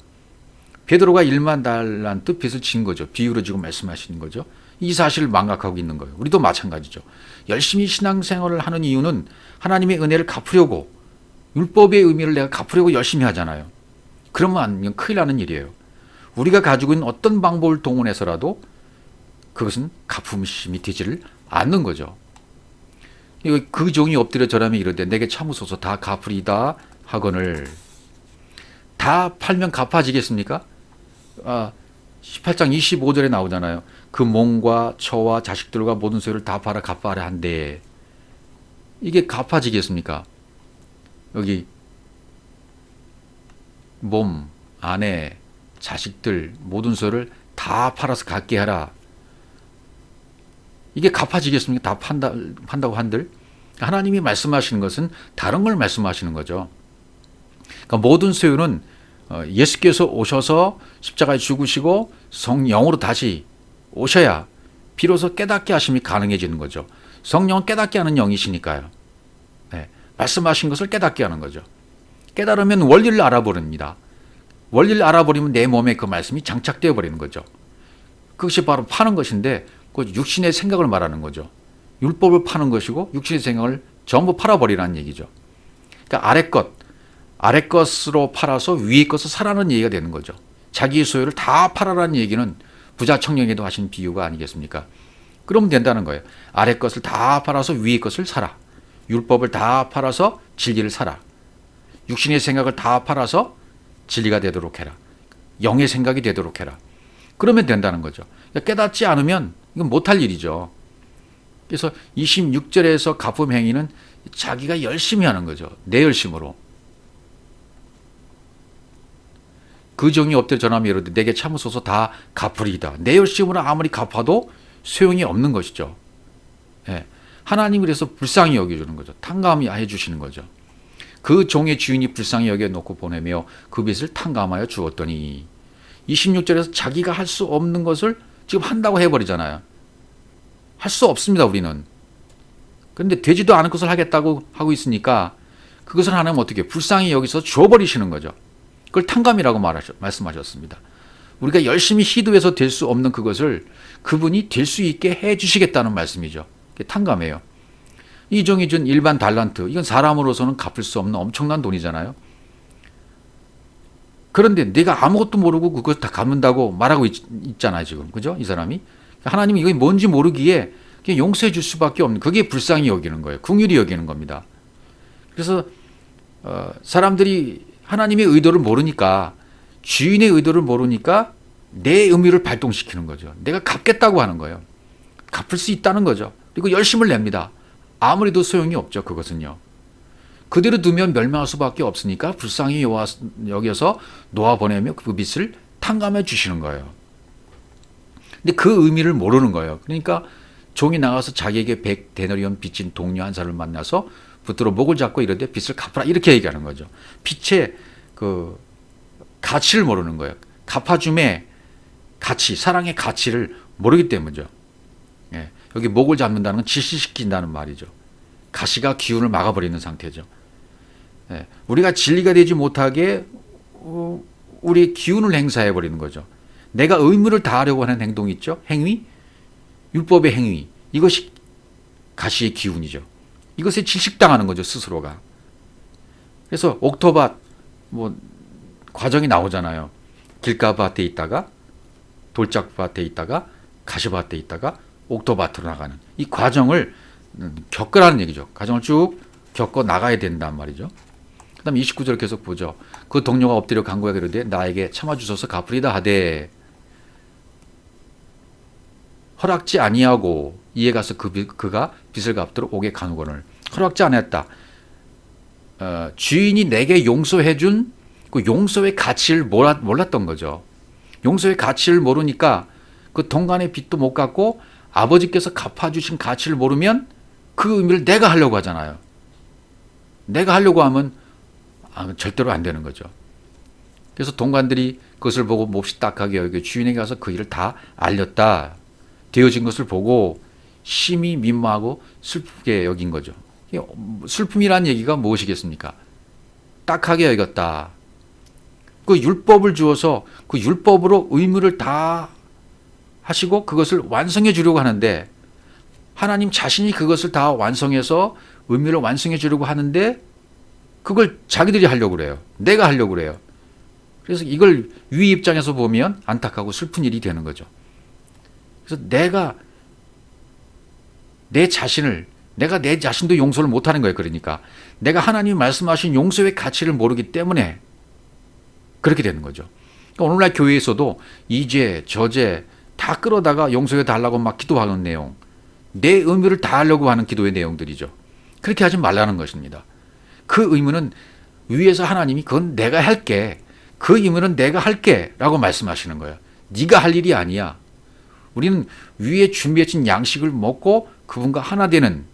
베드로가 10,000달란트 빚을 진 거죠. 비유로 지금 말씀하시는 거죠. 이 사실을 망각하고 있는 거예요. 우리도 마찬가지죠. 열심히 신앙생활을 하는 이유는 하나님의 은혜를 갚으려고, 율법의 의미를 내가 갚으려고 열심히 하잖아요. 그러면 안 큰일 나는 일이에요. 우리가 가지고 있는 어떤 방법을 동원해서라도 그것은 갚음심이 되지를 않는 거죠. 그 종이 엎드려 절하며 이르되 내게 참으소서 다 갚으리다 하거늘. 다 팔면 갚아지겠습니까? 18장 25절에 나오잖아요. 그 몸과 처와 자식들과 모든 소유를 다 팔아 갚아라 한데 이게 갚아지겠습니까? 여기 몸, 아내, 자식들 모든 소유를 다 팔아서 갖게 하라. 이게 갚아지겠습니까? 다 판다고 한들? 하나님이 말씀하시는 것은 다른 걸 말씀하시는 거죠. 그러니까 모든 소유는 예수께서 오셔서 십자가에 죽으시고 성령으로 다시 오셔야 비로소 깨닫게 하심이 가능해지는 거죠. 성령은 깨닫게 하는 영이시니까요. 네, 말씀하신 것을 깨닫게 하는 거죠. 깨달으면 원리를 알아버립니다. 원리를 알아버리면 내 몸에 그 말씀이 장착되어 버리는 거죠. 그것이 바로 파는 것인데 그 육신의 생각을 말하는 거죠. 율법을 파는 것이고 육신의 생각을 전부 팔아버리라는 얘기죠. 그러니까 아래 것으로 팔아서 위의 것을 사라는 얘기가 되는 거죠. 자기의 소유를 다 팔아라는 얘기는 부자 청년에도 하신 비유가 아니겠습니까? 그러면 된다는 거예요. 아래 것을 다 팔아서 위의 것을 사라. 율법을 다 팔아서 진리를 사라. 육신의 생각을 다 팔아서 진리가 되도록 해라. 영의 생각이 되도록 해라. 그러면 된다는 거죠. 깨닫지 않으면 이건 못할 일이죠. 그래서 26절에서 갚음 행위는 자기가 열심히 하는 거죠. 내 열심으로. 그 종이 엎드려 전하며 이르되 내게 참으소서 다 갚으리이다. 내 열심으로 아무리 갚아도 소용이 없는 것이죠. 예. 하나님이 그래서 불쌍히 여겨주는 거죠. 탕감해 주시는 거죠. 그 종의 주인이 불쌍히 여겨놓고 보내며 그 빚을 탕감하여 주었더니 26절에서 자기가 할 수 없는 것을 지금 한다고 해버리잖아요. 할 수 없습니다. 우리는. 그런데 되지도 않은 것을 하겠다고 하고 있으니까 그것을 하나님 어떻게 불쌍히 여기서 줘버리시는 거죠. 그걸 탕감이라고 말씀하셨습니다. 우리가 열심히 시도해서 될 수 없는 그것을 그분이 될 수 있게 해주시겠다는 말씀이죠. 그게 탕감이에요. 이 종이 준 일반 달란트, 이건 사람으로서는 갚을 수 없는 엄청난 돈이잖아요. 그런데 내가 아무것도 모르고 그걸 다 갚는다고 말하고 있잖아요, 지금. 그죠? 이 사람이. 하나님이 이게 뭔지 모르기에 그냥 용서해 줄 수밖에 없는, 그게 불쌍히 여기는 거예요. 긍휼히 여기는 겁니다. 그래서 사람들이 하나님의 의도를 모르니까, 주인의 의도를 모르니까 내 의미를 발동시키는 거죠. 내가 갚겠다고 하는 거예요. 갚을 수 있다는 거죠. 그리고 열심을 냅니다. 아무래도 소용이 없죠. 그것은요. 그대로 두면 멸망할 수밖에 없으니까 불쌍히 여겨서 놓아보내며 그 빚을 탕감해 주시는 거예요. 근데 그 의미를 모르는 거예요. 그러니까 종이 나가서 자기에게 100데나리온 빚진 동료 한 사람을 만나서 붙들어 목을 잡고 이런데 빚을 갚아라 이렇게 얘기하는 거죠. 빚의 그 가치를 모르는 거예요. 갚아줌의 가치, 사랑의 가치를 모르기 때문이죠. 예, 여기 목을 잡는다는 건 질시시킨다는 말이죠. 가시가 기운을 막아버리는 상태죠. 예, 우리가 진리가 되지 못하게 우리 기운을 행사해버리는 거죠. 내가 의무를 다하려고 하는 행동이 있죠. 행위, 율법의 행위. 이것이 가시의 기운이죠. 이것에 질식당하는 거죠, 스스로가. 그래서 옥토밭 뭐 과정이 나오잖아요. 길가밭에 있다가 돌짝밭에 있다가 가시밭에 있다가 옥토밭으로 나가는 이 과정을 겪으라는 얘기죠. 과정을 쭉 겪어 나가야 된단 말이죠. 그 다음에 29절 계속 보죠. 그 동료가 엎드려 간구하여 이르되 나에게 참아주소서 갚으리다 하되 허락지 아니하고 이에 가서 그가 빚을 갚도록 옥에 간구를 허락지 아니했다. 주인이 내게 용서해준 그 용서의 가치를 몰랐던 거죠. 용서의 가치를 모르니까 그 동간의 빚도 못 갚고 아버지께서 갚아주신 가치를 모르면 그 의미를 내가 하려고 하잖아요. 내가 하려고 하면 절대로 안 되는 거죠. 그래서 동관들이 그것을 보고 몹시 딱하게 여겨 주인에게 가서 그 일을 다 알렸다. 되어진 것을 보고 심히 민망하고 슬프게 여긴 거죠. 슬픔이란 얘기가 무엇이겠습니까? 딱하게 여겼다. 그 율법을 주어서 그 율법으로 의무를 다 하시고 그것을 완성해 주려고 하는데 하나님 자신이 그것을 다 완성해서 의무를 완성해 주려고 하는데 그걸 자기들이 하려고 그래요. 내가 하려고 그래요. 그래서 이걸 위 입장에서 보면 안타깝고 슬픈 일이 되는 거죠. 그래서 내가 내 자신도 용서를 못하는 거예요. 그러니까 내가 하나님이 말씀하신 용서의 가치를 모르기 때문에 그렇게 되는 거죠. 그러니까 오늘날 교회에서도 이죄, 저죄 다 끌어다가 용서해 달라고 막 기도하는 내용, 내 의무를 다 하려고 하는 기도의 내용들이죠. 그렇게 하지 말라는 것입니다. 그 의무는 위에서 하나님이 그건 내가 할게, 그 의무는 내가 할게 라고 말씀하시는 거예요. 네가 할 일이 아니야. 우리는 위에 준비해진 양식을 먹고 그분과 하나 되는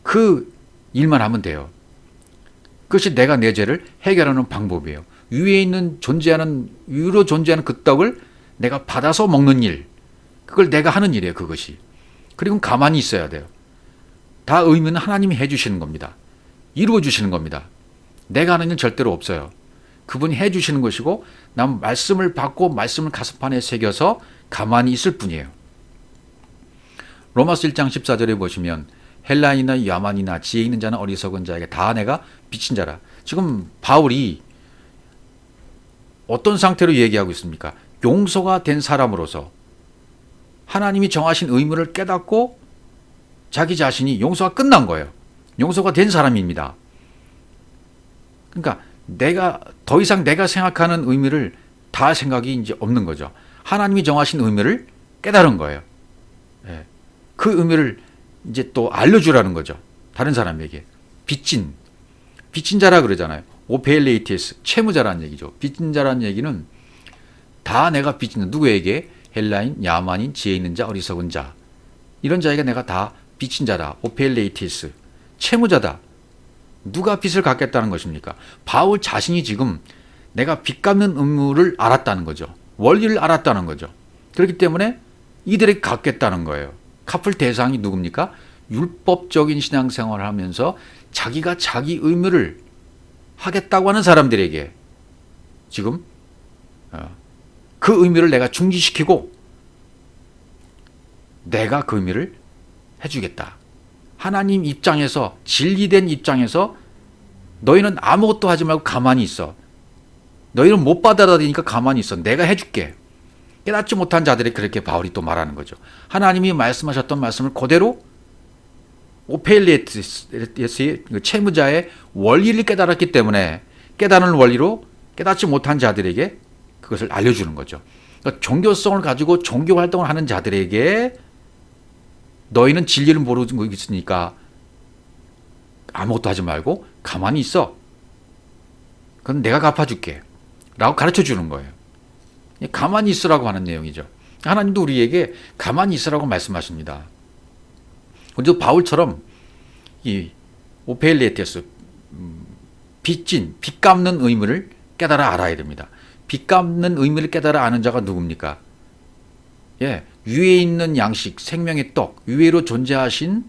그 일만 하면 돼요. 그것이 내가 내 죄를 해결하는 방법이에요. 위에 있는 위로 존재하는 그 떡을 내가 받아서 먹는 일, 그걸 내가 하는 일이에요. 그것이. 그리고 가만히 있어야 돼요. 다 의무는 하나님이 해주시는 겁니다. 이루어 주시는 겁니다. 내가 하는 일 절대로 없어요. 그분이 해주시는 것이고 난 말씀을 받고 말씀을 가슴판에 새겨서 가만히 있을 뿐이에요. 로마서 1장 14절에 보시면 헬라인이나 야만이나 지혜 있는 자는 어리석은 자에게 다 내가 빚진 자라. 지금 바울이 어떤 상태로 얘기하고 있습니까? 용서가 된 사람으로서 하나님이 정하신 의무를 깨닫고 자기 자신이 용서가 끝난 거예요. 용서가 된 사람입니다. 그러니까 더 이상 내가 생각하는 의미를 다 할 생각이 이제 없는 거죠. 하나님이 정하신 의미를 깨달은 거예요. 그 의미를 이제 또 알려주라는 거죠. 다른 사람에게. 빚진 자라 그러잖아요. 오페일레이티스, 채무자라는 얘기죠. 빚진 자라는 얘기는 다 내가 빚진, 누구에게? 헬라인, 야만인, 지혜 있는 자, 어리석은 자. 이런 자에게 내가 다 빚진 자다. 오페일레이티스, 채무자다. 누가 빚을 갚겠다는 것입니까? 바울 자신이 지금 내가 빚 갚는 의무를 알았다는 거죠. 원리를 알았다는 거죠. 그렇기 때문에 이들에게 갚겠다는 거예요. 갚을 대상이 누굽니까? 율법적인 신앙생활을 하면서 자기가 자기 의무를 하겠다고 하는 사람들에게 지금 그 의무를 내가 중지시키고 내가 그 의무를 해주겠다. 하나님 입장에서, 진리된 입장에서 너희는 아무것도 하지 말고 가만히 있어. 너희는 못 받아들이니까 가만히 있어. 내가 해줄게. 깨닫지 못한 자들이 그렇게 바울이 또 말하는 거죠. 하나님이 말씀하셨던 말씀을 그대로 오페일리에스의 채무자의 원리를 깨달았기 때문에 깨달은 원리로 깨닫지 못한 자들에게 그것을 알려주는 거죠. 그러니까 종교성을 가지고 종교 활동을 하는 자들에게 너희는 진리를 모르고 있으니까 아무것도 하지 말고 가만히 있어. 그건 내가 갚아줄게. 라고 가르쳐 주는 거예요. 가만히 있으라고 하는 내용이죠. 하나님도 우리에게 가만히 있으라고 말씀하십니다. 먼저 바울처럼 이 오펠레테스 빚 갚는 의무를 깨달아 알아야 됩니다. 빚 갚는 의무를 깨달아 아는 자가 누굽니까? 예, 위에 있는 양식, 생명의 떡, 위로 존재하신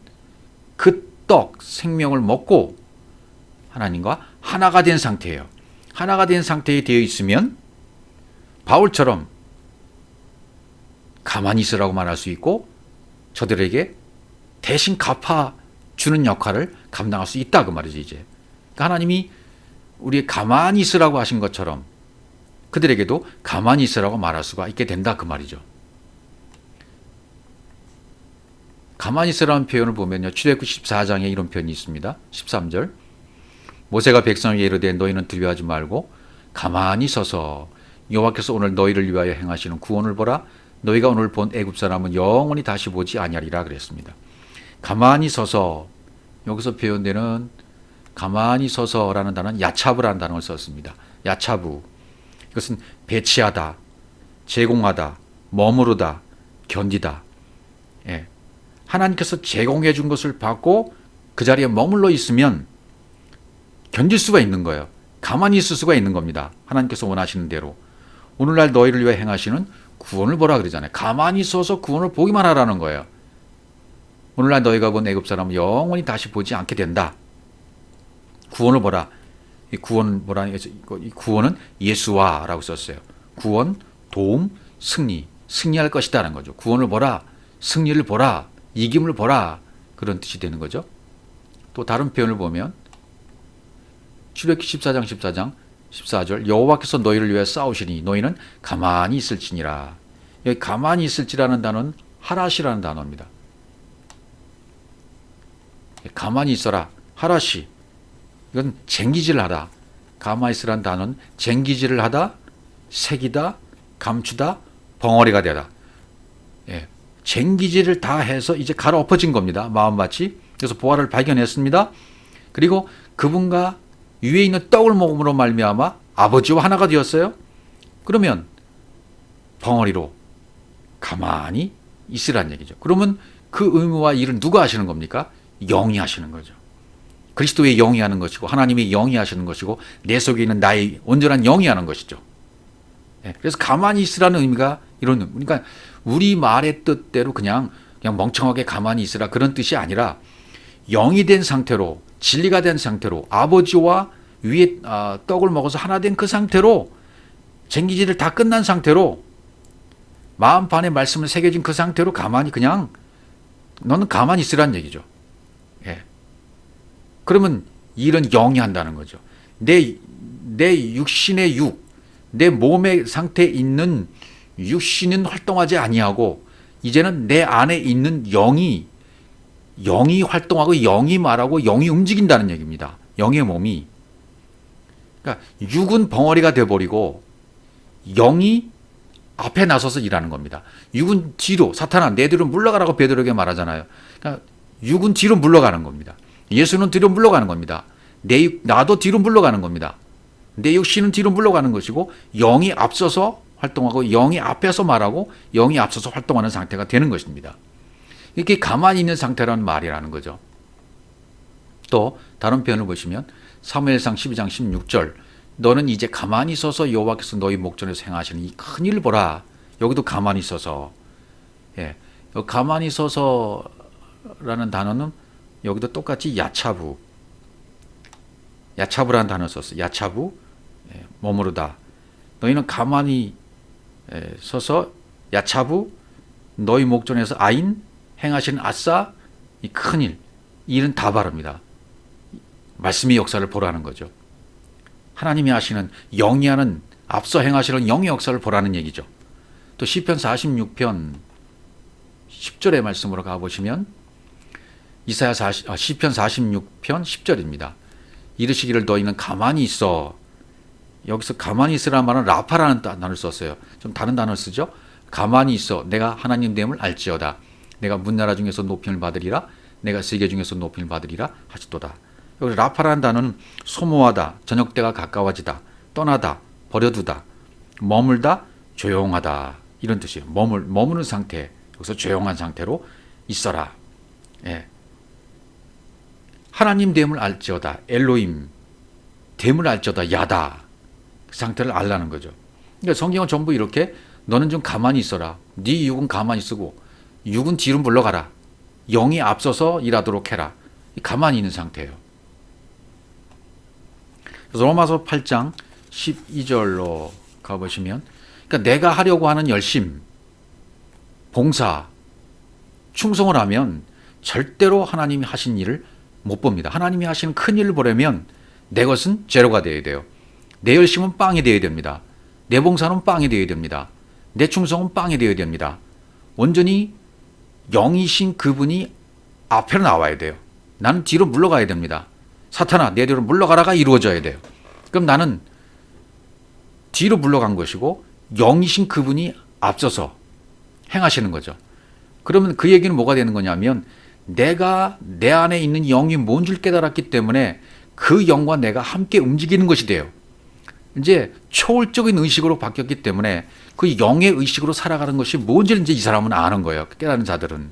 그 떡, 생명을 먹고 하나님과 하나가 된 상태예요. 하나가 된 상태에 되어 있으면 바울처럼 가만히 있으라고 말할 수 있고 저들에게 대신 갚아주는 역할을 감당할 수 있다 그 말이죠. 이제 그러니까 하나님이 우리 가만히 있으라고 하신 것처럼 그들에게도 가만히 있으라고 말할 수가 있게 된다 그 말이죠. 가만히 있으라는 표현을 보면요, 출애굽기 14장에 이런 표현이 있습니다. 13절 모세가 백성에게 이르되 너희는 두려워하지 말고 가만히 서서 여호와께서 오늘 너희를 위하여 행하시는 구원을 보라. 너희가 오늘 본 애굽 사람은 영원히 다시 보지 아니하리라 그랬습니다. 가만히 서서, 여기서 표현되는 가만히 서서라는 단어는 야차브라는 단어를 썼습니다. 야차브, 이것은 배치하다, 제공하다, 머무르다, 견디다. 예. 하나님께서 제공해 준 것을 받고 그 자리에 머물러 있으면 견딜 수가 있는 거예요. 가만히 있을 수가 있는 겁니다. 하나님께서 원하시는 대로. 오늘날 너희를 위해 행하시는 구원을 보라 그러잖아요. 가만히 있어서 구원을 보기만 하라는 거예요. 오늘날 너희가 본 애굽 사람은 영원히 다시 보지 않게 된다. 구원을 보라. 이 구원 보라. 이 구원은 예수와라고 썼어요. 구원, 도움, 승리. 승리할 것이다라는 거죠. 구원을 보라. 승리를 보라. 이김을 보라. 그런 뜻이 되는 거죠. 또 다른 표현을 보면 출애굽기 14장 14절 여호와께서 너희를 위해 싸우시니 너희는 가만히 있을지니라. 여기 가만히 있을지라는 단어는 하라시라는 단어입니다. 가만히 있어라. 하라시. 이건 쟁기질을 하다. 가만히 있으라는 단어는 쟁기질을 하다, 새기다, 감추다, 벙어리가 되다. 예. 쟁기질을 다 해서 이제 갈아엎어진 겁니다. 마음밭이. 그래서 보화를 발견했습니다. 그리고 그분과 위에 있는 떡을 먹음으로 말미암아 아버지와 하나가 되었어요. 그러면 벙어리로 가만히 있으란 얘기죠. 그러면 그 의무와 일은 누가 하시는 겁니까? 영이 하시는 거죠. 그리스도의 영이 하는 것이고 하나님의 영이 하시는 것이고 내 속에 있는 나의 온전한 영이 하는 것이죠. 그래서 가만히 있으라는 의미가 이런, 그러니까 우리 말의 뜻대로 그냥 멍청하게 가만히 있으라 그런 뜻이 아니라 영이 된 상태로, 진리가 된 상태로, 아버지와 위에 떡을 먹어서 하나 된 그 상태로, 쟁기질을 다 끝난 상태로, 마음 반에 말씀을 새겨진 그 상태로 가만히 그냥 너는 가만히 있으라는 얘기죠. 예. 그러면 일은 영이 한다는 거죠. 내 육신의 내 몸의 상태에 있는 육신은 활동하지 아니하고 이제는 내 안에 있는 영이 활동하고 영이 말하고 영이 움직인다는 얘기입니다. 영의 몸이. 그러니까 육은 벙어리가 돼버리고 영이 앞에 나서서 일하는 겁니다. 육은 뒤로, 사탄아 내 뒤로 물러가라고 베드로에게 말하잖아요. 그러니까 육은 뒤로 물러가는 겁니다. 예수는 뒤로 물러가는 겁니다. 나도 뒤로 물러가는 겁니다. 내 육신은 뒤로 물러가는 것이고 영이 앞서서 활동하고 영이 앞에서 말하고 영이 앞서서 활동하는 상태가 되는 것입니다. 이렇게 가만히 있는 상태라는 말이라는 거죠. 또 다른 표현을 보시면 사무엘상 12장 16절 너는 이제 가만히 서서 여호와께서 너희 목전에서 행하시는 이 큰 일을 보라. 여기도 가만히 서서, 예, 가만히 서서라는 단어는 여기도 똑같이 야차부라는 단어를 썼어요. 야차부, 예, 머무르다. 너희는 가만히 서서 야차부 너희 목전에서 아인 행하시는 아싸 이 큰일, 이 일은 다 바랍니다. 말씀의 역사를 보라는 거죠. 하나님이 하시는 영이 하는 앞서 행하시는 영의 역사를 보라는 얘기죠. 또 시편 46편 10절의 말씀으로 가보시면 시편 46편 10절입니다. 이르시기를 너희는 가만히 있어. 여기서 가만히 있으라는 말은 라파라는 단어를 썼어요. 좀 다른 단어를 쓰죠. 가만히 있어. 내가 하나님 됨을 알지어다. 내가 문나라 중에서 높임을 받으리라. 내가 세계 중에서 높임을 받으리라 하시도다. 여기 라파라는 단어는 소모하다, 저녁 때가 가까워지다, 떠나다, 버려두다, 머물다, 조용하다. 이런 뜻이에요. 머무는 상태, 여기서 조용한 상태로 있어라. 예. 하나님 됨을 알지어다. 엘로임 됨을 알지어다. 야다. 그 상태를 알라는 거죠. 그러니까 성경은 전부 이렇게 너는 좀 가만히 있어라. 네 육은 가만히 쓰고 육은 뒤로 물러가라. 영이 앞서서 일하도록 해라. 가만히 있는 상태예요. 그래서 로마서 8장 12절로 가보시면, 그러니까 내가 하려고 하는 열심, 봉사, 충성을 하면 절대로 하나님이 하신 일을 못 봅니다. 하나님이 하시는 큰 일을 보려면 내 것은 제로가 되어야 돼요. 내 열심은 빵이 되어야 됩니다. 내 봉사는 빵이 되어야 됩니다. 내 충성은 빵이 되어야 됩니다. 온전히 영이신 그분이 앞으로 나와야 돼요. 나는 뒤로 물러가야 됩니다. 사탄아, 내 뒤로 물러가라가 이루어져야 돼요. 그럼 나는 뒤로 물러간 것이고 영이신 그분이 앞서서 행하시는 거죠. 그러면 그 얘기는 뭐가 되는 거냐면, 내가 내 안에 있는 영이 뭔 줄 깨달았기 때문에 그 영과 내가 함께 움직이는 것이 돼요. 이제 초월적인 의식으로 바뀌었기 때문에 그 영의 의식으로 살아가는 것이 뭔지 이제 이 사람은 아는 거예요. 깨달은 자들은.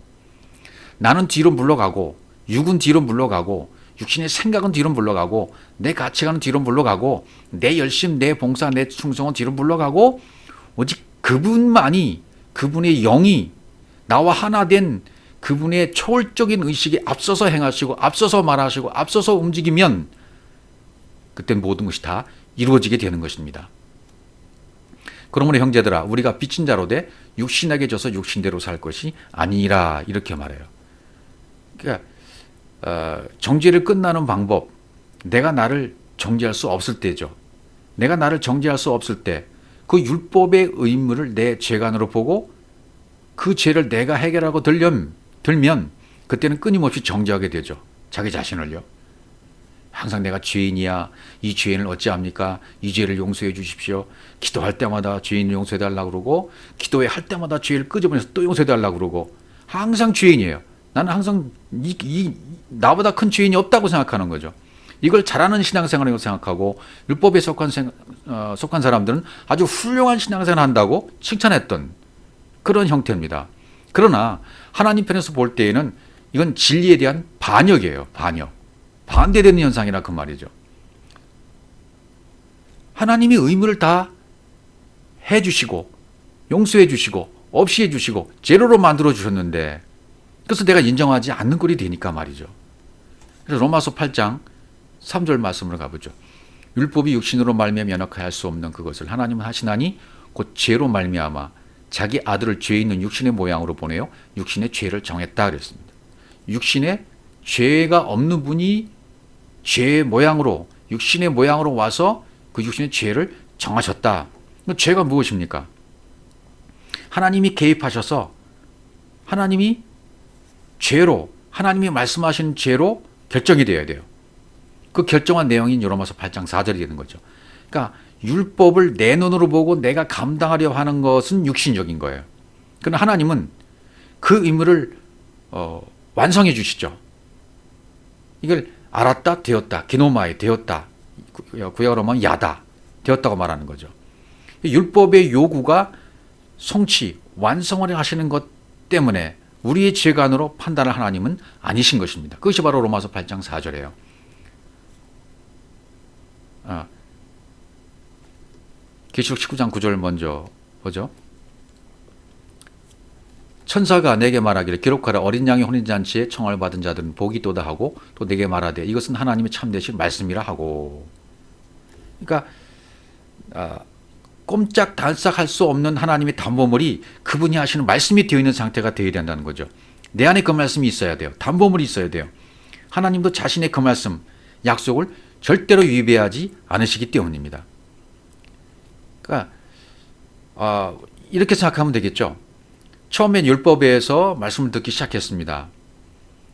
나는 뒤로 물러가고, 육은 뒤로 물러가고, 육신의 생각은 뒤로 물러가고, 내 가치관은 뒤로 물러가고, 내 열심, 내 봉사, 내 충성은 뒤로 물러가고, 오직 그분만이, 그분의 영이 나와 하나 된 그분의 초월적인 의식에 앞서서 행하시고, 앞서서 말하시고, 앞서서 움직이면 그때 모든 것이 다 이루어지게 되는 것입니다. 그러므로 형제들아, 우리가 빚진 자로 돼 육신에게 져서 육신대로 살 것이 아니라, 이렇게 말해요. 그러니까 정죄를 끝나는 방법, 내가 나를 정죄할 수 없을 때죠. 내가 나를 정죄할 수 없을 때 그 율법의 의무를 내 죄관으로 보고 그 죄를 내가 해결하고 들면 그때는 끊임없이 정죄하게 되죠. 자기 자신을요. 항상 내가 죄인이야. 이 죄인을 어찌합니까? 이 죄를 용서해 주십시오. 기도할 때마다 죄인을 용서해 달라고 그러고, 기도회 할 때마다 죄를 끄집어내서 또 용서해 달라고 그러고, 항상 죄인이에요. 나는 항상 나보다 큰 죄인이 없다고 생각하는 거죠. 이걸 잘하는 신앙생활이라고 생각하고, 율법에 속한 사람들은 아주 훌륭한 신앙생활을 한다고 칭찬했던 그런 형태입니다. 그러나 하나님 편에서 볼 때에는 이건 진리에 대한 반역이에요. 반대되는 현상이라 그 말이죠. 하나님이 의무를 다 해주시고, 용서해 주시고, 없이 해주시고, 제로로 만들어 주셨는데, 그래서 내가 인정하지 않는 꼴이 되니까 말이죠. 그래서 로마서 8장 3절 말씀으로 가보죠. 율법이 육신으로 말미암아 연약하여 할 수 없는 그것을 하나님은 하시나니 곧 죄로 말미암아 자기 아들을 죄 있는 육신의 모양으로 보내어 육신의 죄를 정했다 그랬습니다. 육신에 죄가 없는 분이 죄의 모양으로, 육신의 모양으로 와서 그 육신의 죄를 정하셨다. 죄가 무엇입니까? 하나님이 개입하셔서 하나님이 죄로, 하나님이 말씀하신 죄로 결정이 되어야 돼요. 그 결정한 내용인 로마서 8장 4절이 되는 거죠. 그러니까 율법을 내 눈으로 보고 내가 감당하려 하는 것은 육신적인 거예요. 그러나 하나님은 그 의무를 완성해 주시죠. 이걸 알았다, 되었다, 기노마이 되었다, 구약으로 하면 야다, 되었다고 말하는 거죠. 율법의 요구가 성취, 완성을 하시는 것 때문에 우리의 죄관으로 판단할 하나님은 아니신 것입니다. 그것이 바로 로마서 8장 4절이에요. 계시록 19장 9절 먼저 보죠. 천사가 내게 말하기를 기록하라. 어린 양의 혼인잔치에 청을 받은 자들은 복이 있도다 하고, 또 내게 말하되 이것은 하나님의 참되신 말씀이라 하고. 그러니까 꼼짝달싹할 수 없는 하나님의 담보물이 그분이 하시는 말씀이 되어 있는 상태가 되어야 된다는 거죠. 내 안에 그 말씀이 있어야 돼요. 담보물이 있어야 돼요. 하나님도 자신의 그 말씀, 약속을 절대로 위배하지 않으시기 때문입니다. 그러니까 이렇게 생각하면 되겠죠. 처음엔 율법에서 말씀을 듣기 시작했습니다.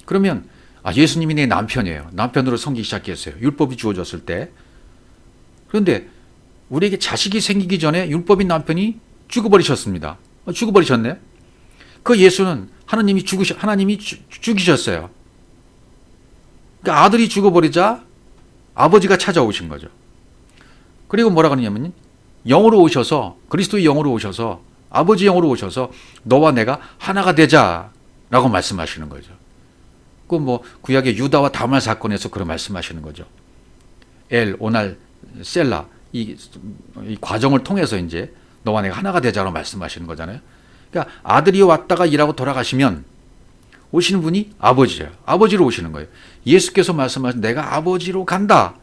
그러면 예수님이 내 남편이에요. 남편으로 섬기기 시작했어요. 율법이 주어졌을 때. 그런데 우리에게 자식이 생기기 전에 율법인 남편이 죽어버리셨습니다. 죽어버리셨네. 그 예수는 하나님이 죽이셨어요. 그러니까 아들이 죽어버리자 아버지가 찾아오신 거죠. 그리고 뭐라 그러냐면 영으로 오셔서, 그리스도의 영으로 오셔서 아버지 영으로 오셔서 너와 내가 하나가 되자라고 말씀하시는 거죠. 그 뭐 구약의 유다와 다말 사건에서 그런 말씀하시는 거죠. 엘, 오날, 셀라 이 과정을 통해서 이제 너와 내가 하나가 되자로 말씀하시는 거잖아요. 그러니까 아들이 왔다가 일하고 돌아가시면 오시는 분이 아버지예요. 아버지로 오시는 거예요. 예수께서 말씀하신 내가 아버지로 간다.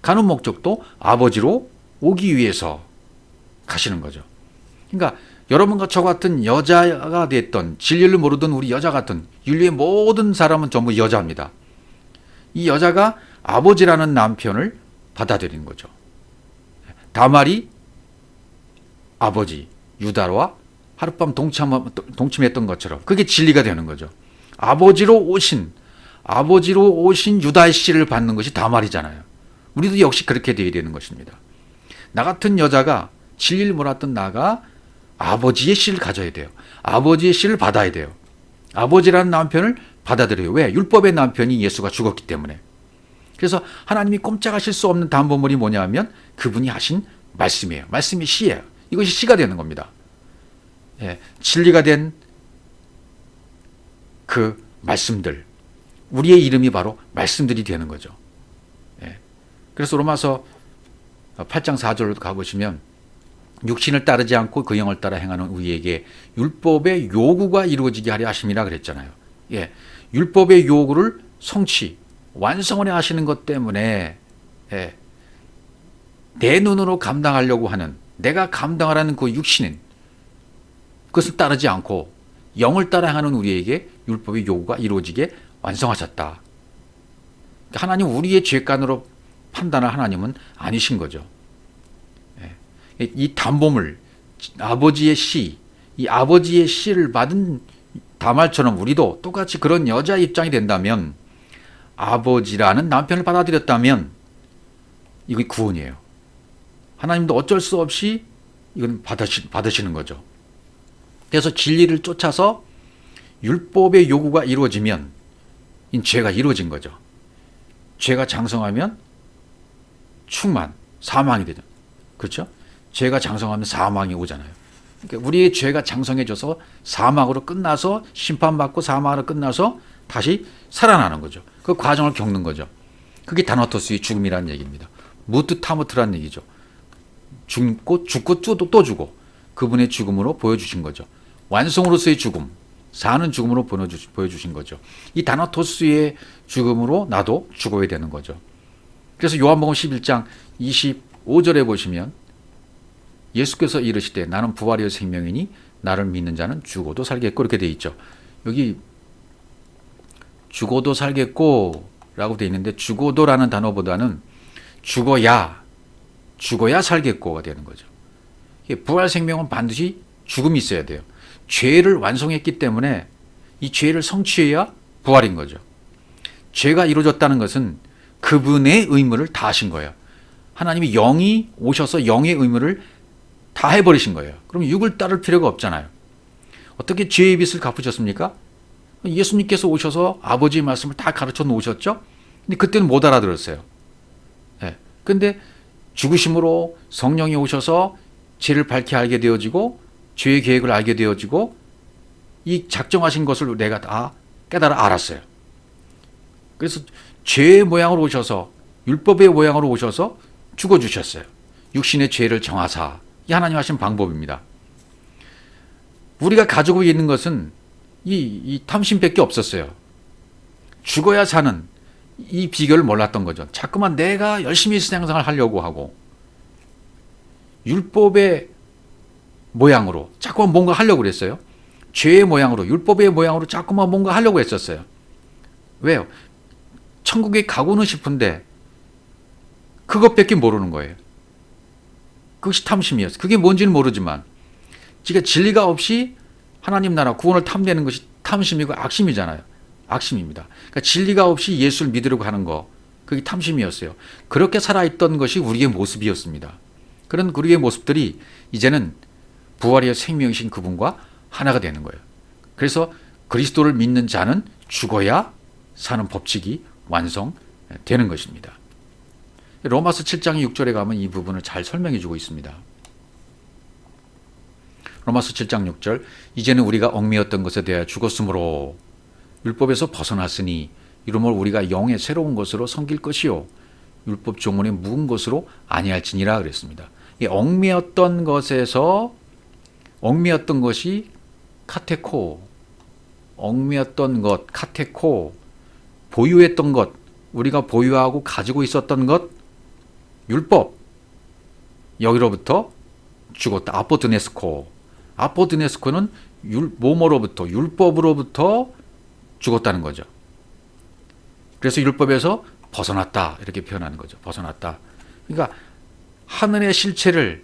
가는 목적도 아버지로 오기 위해서 가시는 거죠. 그러니까 여러분과 저 같은 여자가 됐던 진리를 모르던 우리 여자 같은 인류의 모든 사람은 전부 여자입니다. 이 여자가 아버지라는 남편을 받아들이는 거죠. 다말이 아버지 유다와 하룻밤 동침했던 것처럼 그게 진리가 되는 거죠. 아버지로 오신 유다의 씨를 받는 것이 다말이잖아요. 우리도 역시 그렇게 되어야 되는 것입니다. 나 같은 여자가 진리를 몰랐던 나가 아버지의 씨를 가져야 돼요. 아버지의 씨를 받아야 돼요. 아버지라는 남편을 받아들여요. 왜? 율법의 남편이 예수가 죽었기 때문에. 그래서 하나님이 꼼짝하실 수 없는 담보물이 뭐냐 하면 그분이 하신 말씀이에요. 말씀이 씨예요. 이것이 씨가 되는 겁니다. 예, 진리가 된 그 말씀들, 우리의 이름이 바로 말씀들이 되는 거죠. 예, 그래서 로마서 8장 4절로 가보시면 육신을 따르지 않고 그 영을 따라 행하는 우리에게 율법의 요구가 이루어지게 하려 하심이라 그랬잖아요. 예, 율법의 요구를 성취, 완성을 하시는 것 때문에 예, 내 눈으로 감당하려고 하는 내가 감당하라는 그 육신은 그것을 따르지 않고 영을 따라 행하는 우리에게 율법의 요구가 이루어지게 완성하셨다. 하나님 우리의 죄간으로 판단할 하나님은 아니신 거죠. 이 담보물, 아버지의 씨, 이 아버지의 씨를 받은 다말처럼 우리도 똑같이 그런 여자 입장이 된다면 아버지라는 남편을 받아들였다면 이게 구원이에요. 하나님도 어쩔 수 없이 이건 받으시는 거죠. 그래서 진리를 쫓아서 율법의 요구가 이루어지면 이 죄가 이루어진 거죠. 죄가 장성하면 충만, 사망이 되죠. 그렇죠? 죄가 장성하면 사망이 오잖아요. 그러니까 우리의 죄가 장성해져서 사망으로 끝나서 심판받고 사망으로 끝나서 다시 살아나는 거죠. 그 과정을 겪는 거죠. 그게 다나토스의 죽음이라는 얘기입니다. 무트 타무트라는 얘기죠. 죽고 또 죽고 그분의 죽음으로 보여주신 거죠. 완성으로서의 죽음, 사는 죽음으로 보여주신 거죠. 이 다나토스의 죽음으로 나도 죽어야 되는 거죠. 그래서 요한복음 11장 25절에 보시면 예수께서 이르시되 나는 부활이요 생명이니 나를 믿는 자는 죽어도 살겠고 이렇게 돼 있죠. 여기 죽어도 살겠고 라고 돼 있는데 죽어도라는 단어보다는 죽어야 살겠고가 되는 거죠. 부활 생명은 반드시 죽음이 있어야 돼요. 죄를 완성했기 때문에 이 죄를 성취해야 부활인 거죠. 죄가 이루어졌다는 것은 그분의 의무를 다 하신 거예요. 하나님이 영이 오셔서 영의 의무를 다 해버리신 거예요. 그럼 육을 따를 필요가 없잖아요. 어떻게 죄의 빚을 갚으셨습니까? 예수님께서 오셔서 아버지의 말씀을 다 가르쳐 놓으셨죠? 근데 그때는 못 알아들었어요. 네. 근데 죽으심으로 성령이 오셔서 죄를 밝히 알게 되어지고 죄의 계획을 알게 되어지고 이 작정하신 것을 내가 다 깨달아 알았어요. 그래서 죄의 모양으로 오셔서 율법의 모양으로 오셔서 죽어주셨어요. 육신의 죄를 정하사. 이 하나님 하신 방법입니다. 우리가 가지고 있는 것은 이 탐심밖에 없었어요. 죽어야 사는 이 비결을 몰랐던 거죠. 자꾸만 내가 열심히 신앙생활을 하려고 하고 율법의 모양으로 자꾸만 뭔가 하려고 그랬어요. 죄의 모양으로 율법의 모양으로 자꾸만 뭔가 하려고 했었어요. 왜요? 천국에 가고는 싶은데 그것밖에 모르는 거예요. 그것이 탐심이었어요. 그게 뭔지는 모르지만 지가 진리가 없이 하나님 나라 구원을 탐내는 것이 탐심이고 악심이잖아요. 악심입니다. 그러니까 진리가 없이 예수를 믿으려고 하는 거 그게 탐심이었어요. 그렇게 살아있던 것이 우리의 모습이었습니다. 그런 우리의 모습들이 이제는 부활의 생명이신 그분과 하나가 되는 거예요. 그래서 그리스도를 믿는 자는 죽어야 사는 법칙이 완성되는 것입니다. 로마서 7장 6절에 가면 이 부분을 잘 설명해 주고 있습니다. 로마서 7장 6절 이제는 우리가 얽매였던 것에 대하여 죽었으므로 율법에서 벗어났으니 이러므로 우리가 영의 새로운 것으로 섬길 것이요 율법 종문에 묵은 것으로 아니할지니라 그랬습니다. 이 얽매였던 것에서 얽매였던 것이 카테코, 얽매였던 것 카테코, 보유했던 것, 우리가 보유하고 가지고 있었던 것, 율법, 여기로부터 죽었다. 아포드네스코. 아포드네스코는 뭐뭐로부터, 율법으로부터 죽었다는 거죠. 그래서 율법에서 벗어났다. 이렇게 표현하는 거죠. 벗어났다. 그러니까 하늘의 실체를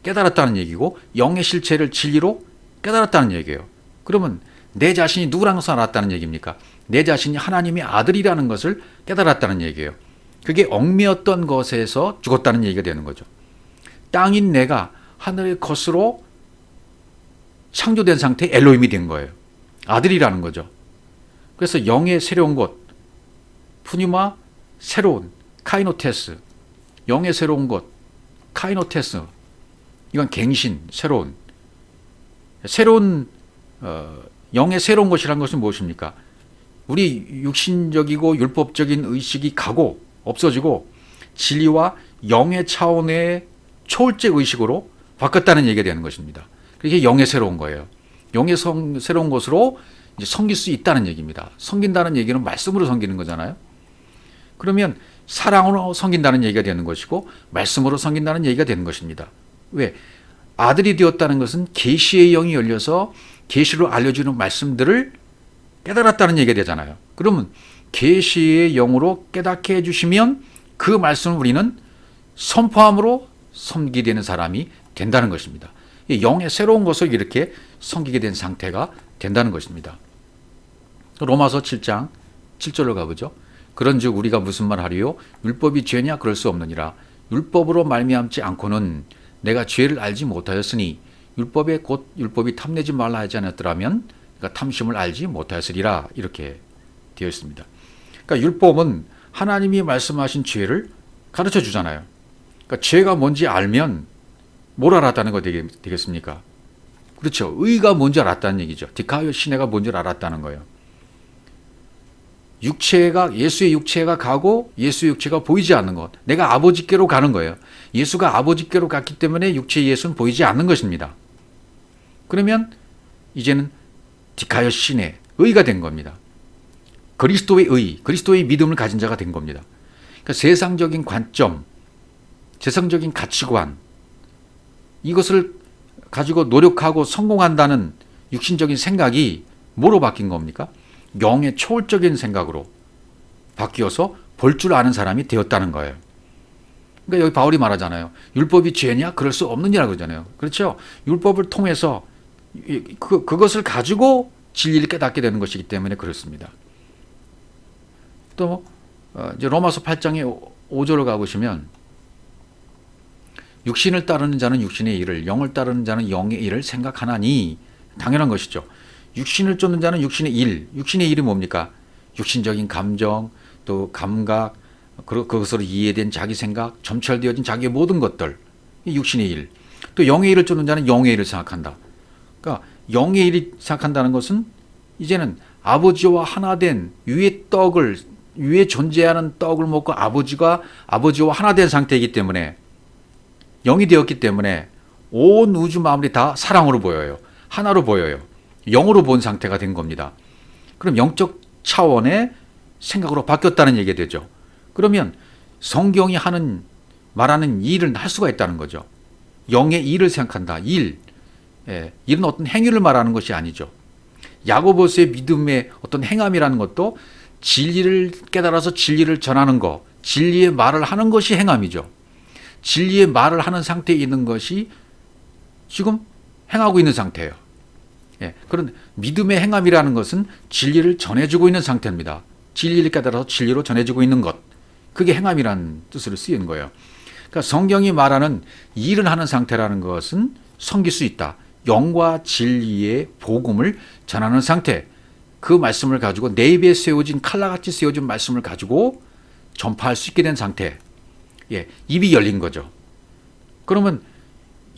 깨달았다는 얘기고 영의 실체를 진리로 깨달았다는 얘기예요. 그러면 내 자신이 누구랑 살았다는 얘기입니까? 내 자신이 하나님의 아들이라는 것을 깨달았다는 얘기예요. 그게 얽매였던 것에서 죽었다는 얘기가 되는 거죠. 땅인 내가 하늘의 것으로 창조된 상태의 엘로힘이 된 거예요. 아들이라는 거죠. 그래서 영의 새로운 것, 푸니마 새로운, 카이노테스, 영의 새로운 것, 카이노테스, 이건 갱신, 새로운 영의 새로운 것이란 것은 무엇입니까? 우리 육신적이고 율법적인 의식이 가고 없어지고 진리와 영의 차원의 초월적 의식으로 바꿨다는 얘기가 되는 것입니다. 그게 영의 새로운 거예요. 영의 새로운 것으로 이제 섬길 수 있다는 얘기입니다. 섬긴다는 얘기는 말씀으로 섬기는 거잖아요. 그러면 사랑으로 섬긴다는 얘기가 되는 것이고 말씀으로 섬긴다는 얘기가 되는 것입니다. 왜? 아들이 되었다는 것은 계시의 영이 열려서 계시로 알려주는 말씀들을 깨달았다는 얘기가 되잖아요. 그러면 계시의 영으로 깨닫게 해주시면 그 말씀을 우리는 선포함으로 섬기게 되는 사람이 된다는 것입니다. 영의 새로운 것을 이렇게 섬기게 된 상태가 된다는 것입니다. 로마서 7장 7절로 가보죠. 그런즉 우리가 무슨 말 하리요? 율법이 죄냐? 그럴 수 없느니라. 율법으로 말미암지 않고는 내가 죄를 알지 못하였으니 율법에 곧 율법이 탐내지 말라 하지 않았더라면 그러니까 탐심을 알지 못하였으리라. 이렇게 되어 있습니다. 그러니까 율법은 하나님이 말씀하신 죄를 가르쳐 주잖아요. 그러니까 죄가 뭔지 알면 뭘 알았다는 거 되겠습니까? 그렇죠. 의가 뭔지 알았다는 얘기죠. 디카이오 시네가 뭔지 알았다는 거예요. 예수의 육체가 가고 예수의 육체가 보이지 않는 것. 내가 아버지께로 가는 거예요. 예수가 아버지께로 갔기 때문에 육체의 예수는 보이지 않는 것입니다. 그러면 이제는 디카이오 시네, 의가 된 겁니다. 그리스도의 의, 그리스도의 믿음을 가진 자가 된 겁니다. 그러니까 세상적인 관점, 세상적인 가치관, 이것을 가지고 노력하고 성공한다는 육신적인 생각이 뭐로 바뀐 겁니까? 영의 초월적인 생각으로 바뀌어서 볼 줄 아는 사람이 되었다는 거예요. 그러니까 여기 바울이 말하잖아요. 율법이 죄냐? 그럴 수 없느냐라고 하잖아요. 그렇죠? 율법을 통해서 그것을 가지고 진리를 깨닫게 되는 것이기 때문에 그렇습니다. 또 이제 로마서 8장의 5절을 가보시면 육신을 따르는 자는 육신의 일을, 영을 따르는 자는 영의 일을 생각하나니, 당연한 것이죠. 육신을 쫓는 자는 육신의 일, 육신의 일이 뭡니까? 육신적인 감정, 또 감각, 그것으로 이해된 자기 생각, 점철되어진 자기의 모든 것들, 육신의 일. 또 영의 일을 쫓는 자는 영의 일을 생각한다. 그러니까 영의 일이 생각한다는 것은 이제는 아버지와 하나 된 위에 존재하는 떡을 먹고 아버지와 하나 된 상태이기 때문에, 영이 되었기 때문에 온 우주 만물이 다 사랑으로 보여요. 하나로 보여요. 영으로 본 상태가 된 겁니다. 그럼 영적 차원의 생각으로 바뀌었다는 얘기가 되죠. 그러면 성경이 말하는 일을 할 수가 있다는 거죠. 영의 일을 생각한다. 일은 어떤 행위를 말하는 것이 아니죠. 야고보서의 믿음의 어떤 행함이라는 것도 진리를 깨달아서 진리를 전하는 것, 진리의 말을 하는 것이 행함이죠. 진리의 말을 하는 상태에 있는 것이 지금 행하고 있는 상태예요. 그런 믿음의 행함이라는 것은 진리를 전해주고 있는 상태입니다. 진리를 깨달아서 진리로 전해주고 있는 것, 그게 행함이라는 뜻으로 쓰인 거예요. 그러니까 성경이 말하는 일을 하는 상태라는 것은 섬길 수 있다. 영과 진리의 복음을 전하는 상태, 그 말씀을 가지고 내 입에 세워진 칼날같이 세워진 말씀을 가지고 전파할 수 있게 된 상태, 입이 열린 거죠. 그러면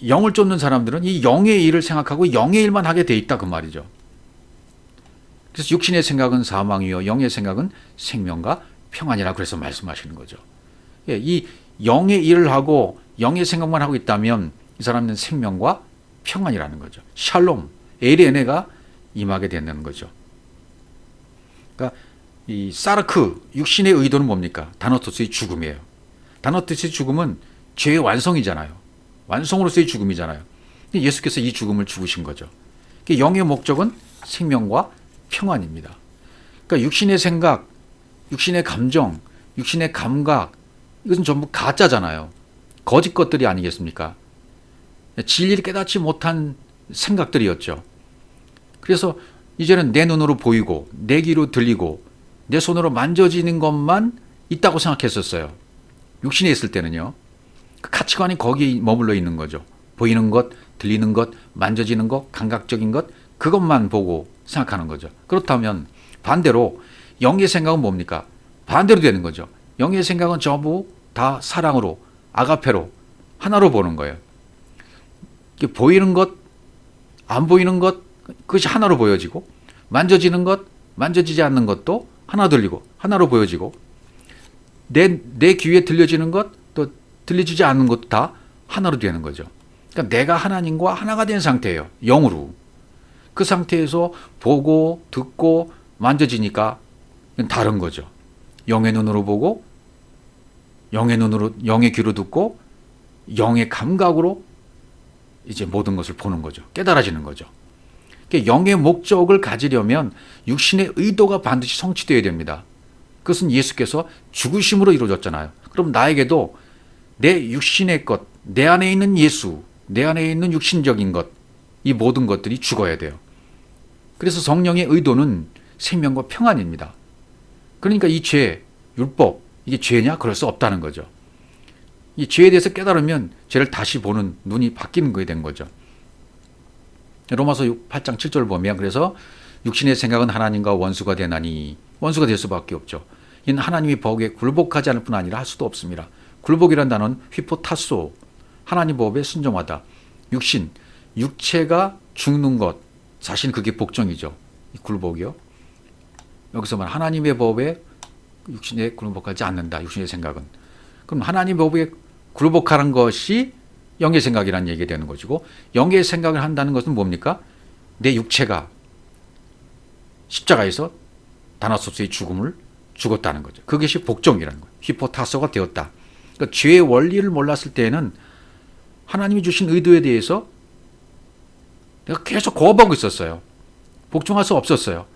영을 쫓는 사람들은 이 영의 일을 생각하고 영의 일만 하게 돼 있다 그 말이죠. 그래서 육신의 생각은 사망이요 영의 생각은 생명과 평안이라 그래서 말씀하시는 거죠. 예, 이 영의 일을 하고 영의 생각만 하고 있다면 이 사람은 생명과 평안이라는 거죠. 샬롬, 에리에네가 임하게 되는 거죠. 그러니까 이 사르크, 육신의 의도는 뭡니까? 다나토스의 죽음이에요. 다나토스의 죽음은 죄의 완성이잖아요. 완성으로서의 죽음이잖아요. 예수께서 이 죽음을 죽으신 거죠. 영의 목적은 생명과 평안입니다. 그러니까 육신의 생각, 육신의 감정, 육신의 감각, 이것은 전부 가짜잖아요. 거짓 것들이 아니겠습니까? 진리를 깨닫지 못한 생각들이었죠. 그래서 이제는 내 눈으로 보이고 내 귀로 들리고 내 손으로 만져지는 것만 있다고 생각했었어요. 육신에 있을 때는요. 그 가치관이 거기에 머물러 있는 거죠. 보이는 것, 들리는 것, 만져지는 것, 감각적인 것, 그것만 보고 생각하는 거죠. 그렇다면 반대로 영의 생각은 뭡니까? 반대로 되는 거죠. 영의 생각은 전부 다 사랑으로, 아가페로, 하나로 보는 거예요. 보이는 것, 안 보이는 것, 그것이 하나로 보여지고, 만져지는 것, 만져지지 않는 것도 하나 들리고, 하나로 보여지고, 내 귀에 들려지는 것, 또 들려지지 않는 것도 다 하나로 되는 거죠. 그러니까 내가 하나님과 하나가 된 상태예요. 영으로. 그 상태에서 보고, 듣고, 만져지니까 다른 거죠. 영의 눈으로 보고, 영의 귀로 듣고, 영의 감각으로 이제 모든 것을 보는 거죠. 깨달아지는 거죠. 그러니까 영의 목적을 가지려면 육신의 의도가 반드시 성취되어야 됩니다. 그것은 예수께서 죽으심으로 이루어졌잖아요. 그럼 나에게도 내 육신의 것, 내 안에 있는 예수, 내 안에 있는 육신적인 것, 이 모든 것들이 죽어야 돼요. 그래서 성령의 의도는 생명과 평안입니다. 그러니까 이 죄, 율법, 이게 죄냐? 그럴 수 없다는 거죠. 이 죄에 대해서 깨달으면 죄를 다시 보는 눈이 바뀌는 거에 된 거죠. 로마서 8장 7절 보면 그래서 육신의 생각은 하나님과 원수가 되나니 원수가 될 수밖에 없죠. 이는 하나님의 법에 굴복하지 않을 뿐 아니라 할 수도 없습니다. 굴복이란 단어는 휘포타소, 하나님 법에 순종하다. 육신, 육체가 죽는 것, 사실 그게 복종이죠. 이 굴복이요. 여기서 말 하나님의 법에 육신에 굴복하지 않는다. 육신의 생각은. 그럼 하나님 법에 굴복하는 것이 영의 생각이라는 얘기가 되는 것이고 영의 생각을 한다는 것은 뭡니까? 내 육체가 십자가에서 다나소스의 죽음을 죽었다는 거죠. 그것이 복종이라는 거예요. 히포타소가 되었다. 그러니까 죄의 원리를 몰랐을 때에는 하나님이 주신 의도에 대해서 내가 계속 거부하고 있었어요. 복종할 수 없었어요.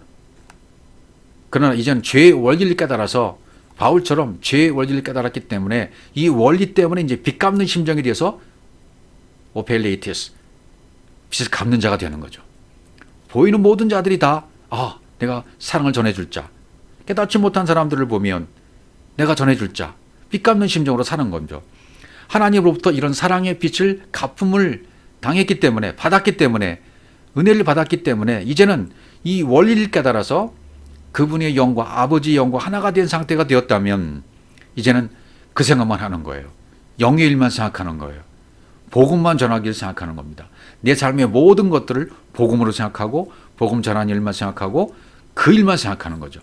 그러나 이제는 죄의 원리를 깨달아서 바울처럼 죄의 원리를 깨달았기 때문에 이 원리 때문에 이제 빚 갚는 심정이 돼서 오펠레이티스, 빚을 갚는 자가 되는 거죠. 보이는 모든 자들이 다 내가 사랑을 전해줄 자, 깨닫지 못한 사람들을 보면 내가 전해줄 자, 빚 갚는 심정으로 사는 거죠. 하나님으로부터 이런 사랑의 빚을 갚음을 당했기 때문에, 받았기 때문에, 은혜를 받았기 때문에 이제는 이 원리를 깨달아서 그분의 영과 아버지 영과 하나가 된 상태가 되었다면 이제는 그 생각만 하는 거예요. 영의 일만 생각하는 거예요. 복음만 전하기를 생각하는 겁니다. 내 삶의 모든 것들을 복음으로 생각하고 복음 전하는 일만 생각하고 그 일만 생각하는 거죠.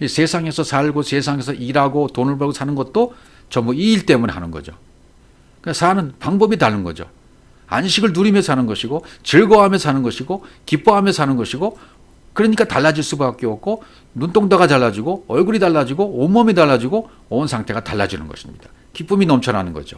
세상에서 살고 세상에서 일하고 돈을 벌고 사는 것도 전부 이 일 때문에 하는 거죠. 그러니까 사는 방법이 다른 거죠. 안식을 누리며 사는 것이고 즐거워하며 사는 것이고 기뻐하며 사는 것이고 그러니까 달라질 수밖에 없고 눈동자가 달라지고 얼굴이 달라지고 온몸이 달라지고 온 상태가 달라지는 것입니다. 기쁨이 넘쳐나는 거죠.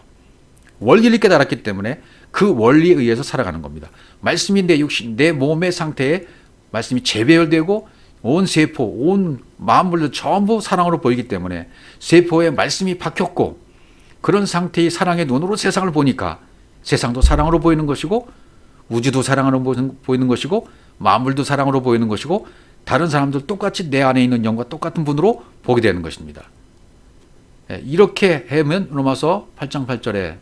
원리를 깨달았기 때문에 그 원리에 의해서 살아가는 겁니다. 말씀이 내 육신, 내 몸의 상태에 말씀이 재배열되고 온 세포, 온 만물도 전부 사랑으로 보이기 때문에 세포에 말씀이 박혔고 그런 상태의 사랑의 눈으로 세상을 보니까 세상도 사랑으로 보이는 것이고 우주도 사랑으로 보이는 것이고 만물도 사랑으로 보이는 것이고 다른 사람들 똑같이 내 안에 있는 영과 똑같은 분으로 보게 되는 것입니다. 이렇게 하면 로마서 8장 8절에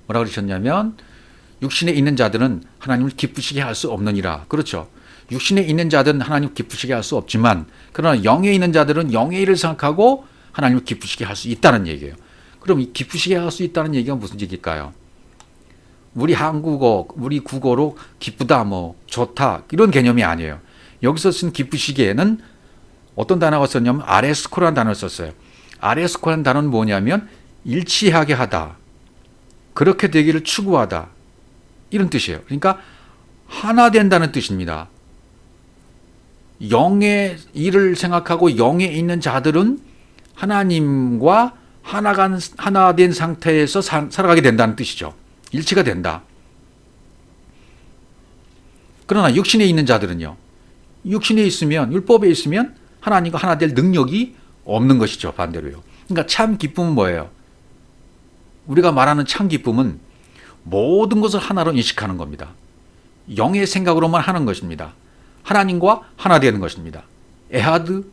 뭐라 그러셨냐면 육신에 있는 자들은 하나님을 기쁘시게 할 수 없느니라. 그렇죠. 육신에 있는 자들은 하나님을 기쁘시게 할 수 없지만 그러나 영에 있는 자들은 영의 일을 생각하고 하나님을 기쁘시게 할 수 있다는 얘기예요. 그럼 이 기쁘시게 할 수 있다는 얘기가 무슨 얘기일까요? 우리 한국어, 우리 국어로 기쁘다, 뭐 좋다 이런 개념이 아니에요. 여기서 쓴 기쁘시기에는 어떤 단어가 썼냐면 아레스코라는 단어를 썼어요. 아레스코라는 단어는 뭐냐면 일치하게 하다, 그렇게 되기를 추구하다 이런 뜻이에요. 그러니까 하나 된다는 뜻입니다. 영의 일을 생각하고 영에 있는 자들은 하나님과 하나 된 상태에서 살아가게 된다는 뜻이죠. 일치가 된다. 그러나 육신에 있는 자들은요, 육신에 있으면, 율법에 있으면 하나님과 하나 될 능력이 없는 것이죠. 반대로요. 그러니까 참 기쁨은 뭐예요? 우리가 말하는 참 기쁨은 모든 것을 하나로 인식하는 겁니다. 영의 생각으로만 하는 것입니다. 하나님과 하나 되는 것입니다. 에하드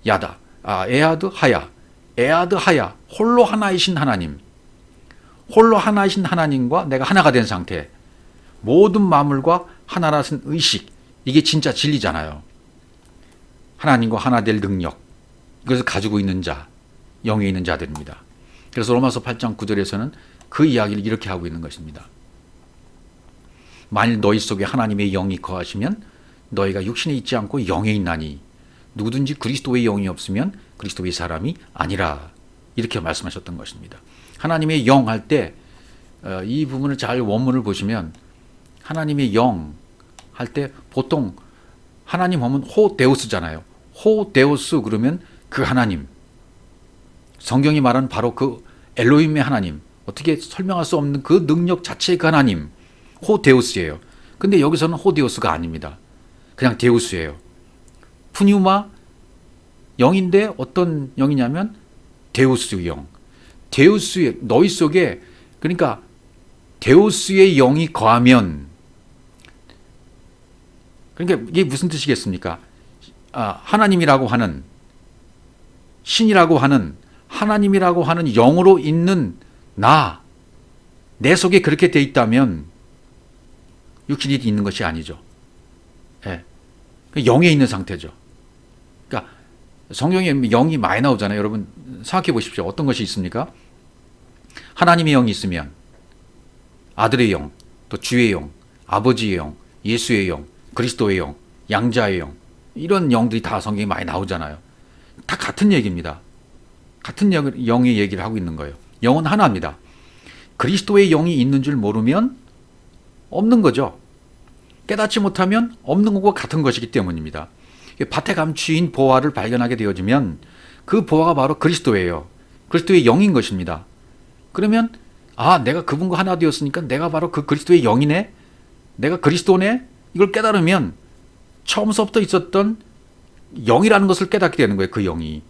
야다, 에하드 하야, 에하드 하야, 홀로 하나이신 하나님, 홀로 하나이신 하나님과 내가 하나가 된 상태, 모든 만물과 하나라는 의식, 이게 진짜 진리잖아요. 하나님과 하나 될 능력, 이것을 가지고 있는 자, 영에 있는 자들입니다. 그래서 로마서 8장 9절에서는 그 이야기를 이렇게 하고 있는 것입니다. 만일 너희 속에 하나님의 영이 거하시면 너희가 육신에 있지 않고 영에 있나니 누구든지 그리스도의 영이 없으면 그리스도의 사람이 아니라, 이렇게 말씀하셨던 것입니다. 하나님의 영 할 때 이 부분을 잘 원문을 보시면 하나님의 영 할 때 보통 하나님 하면 호데우스잖아요. 호데우스 그러면 그 하나님, 성경이 말하는 바로 그 엘로힘의 하나님, 어떻게 설명할 수 없는 그 능력 자체의 그 하나님, 호데우스예요. 근데 여기서는 호데우스가 아닙니다. 그냥 데우스예요. 푸뉴마 영인데 어떤 영이냐면 데우스의 영. 데우스의, 너희 속에, 그러니까 데우스의 영이 거하면, 그러니까 이게 무슨 뜻이겠습니까? 하나님이라고 하는, 신이라고 하는, 하나님이라고 하는 영으로 있는 내 속에 그렇게 돼 있다면 육신이 있는 것이 아니죠. 예. 영에 있는 상태죠. 그러니까 성경에 영이 많이 나오잖아요. 여러분 생각해 보십시오. 어떤 것이 있습니까? 하나님의 영이 있으면 아들의 영, 또 주의 영, 아버지의 영, 예수의 영, 그리스도의 영, 양자의 영, 이런 영들이 다 성경에 많이 나오잖아요. 다 같은 얘기입니다. 같은 영의 얘기를 하고 있는 거예요. 영은 하나입니다. 그리스도의 영이 있는 줄 모르면 없는 거죠. 깨닫지 못하면 없는 것과 같은 것이기 때문입니다. 밭에 감추인 보화를 발견하게 되어지면 그 보화가 바로 그리스도예요. 그리스도의 영인 것입니다. 그러면 내가 그분과 하나 되었으니까 내가 바로 그 그리스도의 영이네, 내가 그리스도네, 이걸 깨달으면 처음서부터 있었던 영이라는 것을 깨닫게 되는 거예요. 그 영이.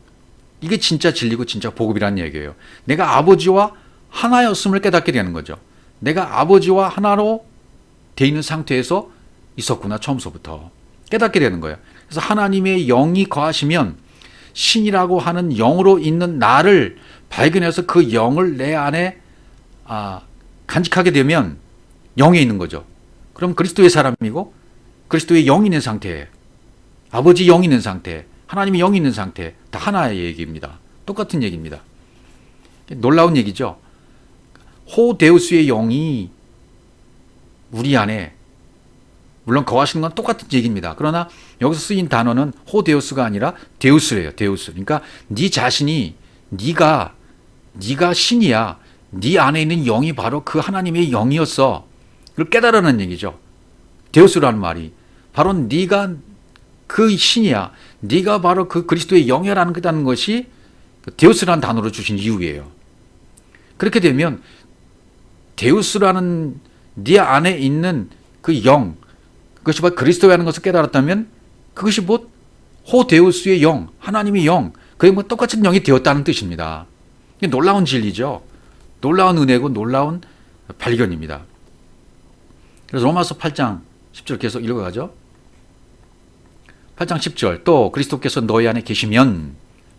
이게 진짜 진리고 진짜 복음이라는 얘기예요. 내가 아버지와 하나였음을 깨닫게 되는 거죠. 내가 아버지와 하나로 돼 있는 상태에서 있었구나, 처음서부터 깨닫게 되는 거예요. 그래서 하나님의 영이 거하시면 신이라고 하는 영으로 있는 나를 발견해서 그 영을 내 안에 간직하게 되면 영에 있는 거죠. 그럼 그리스도의 사람이고 그리스도의 영이 있는 상태에, 아버지 영이 있는 상태, 하나님의 영이 있는 상태, 다 하나의 얘기입니다. 똑같은 얘기입니다. 놀라운 얘기죠. 호데우스의 영이 우리 안에 물론 거하시는 건 똑같은 얘기입니다. 그러나 여기서 쓰인 단어는 호데우스가 아니라 데우스래요. 데우스. 그러니까 네 자신이, 네가 신이야. 네 안에 있는 영이 바로 그 하나님의 영이었어. 그걸 깨달으라는 얘기죠. 데우스라는 말이 바로 네가 그 신이야. 네가 바로 그 그리스도의 영이라는 것이 데우스라는 단어로 주신 이유예요. 그렇게 되면 데우스라는 네 안에 있는 그 영, 그것이 바로 그리스도라는 것을 깨달았다면 그것이 뭐 호데우스의 영, 하나님의 영, 그게 뭐 똑같은 영이 되었다는 뜻입니다. 이게 놀라운 진리죠. 놀라운 은혜고 놀라운 발견입니다. 그래서 로마서 8장 10절 계속 읽어가죠. 8장 10절, 또 그리스도께서 너희 안에 계시면,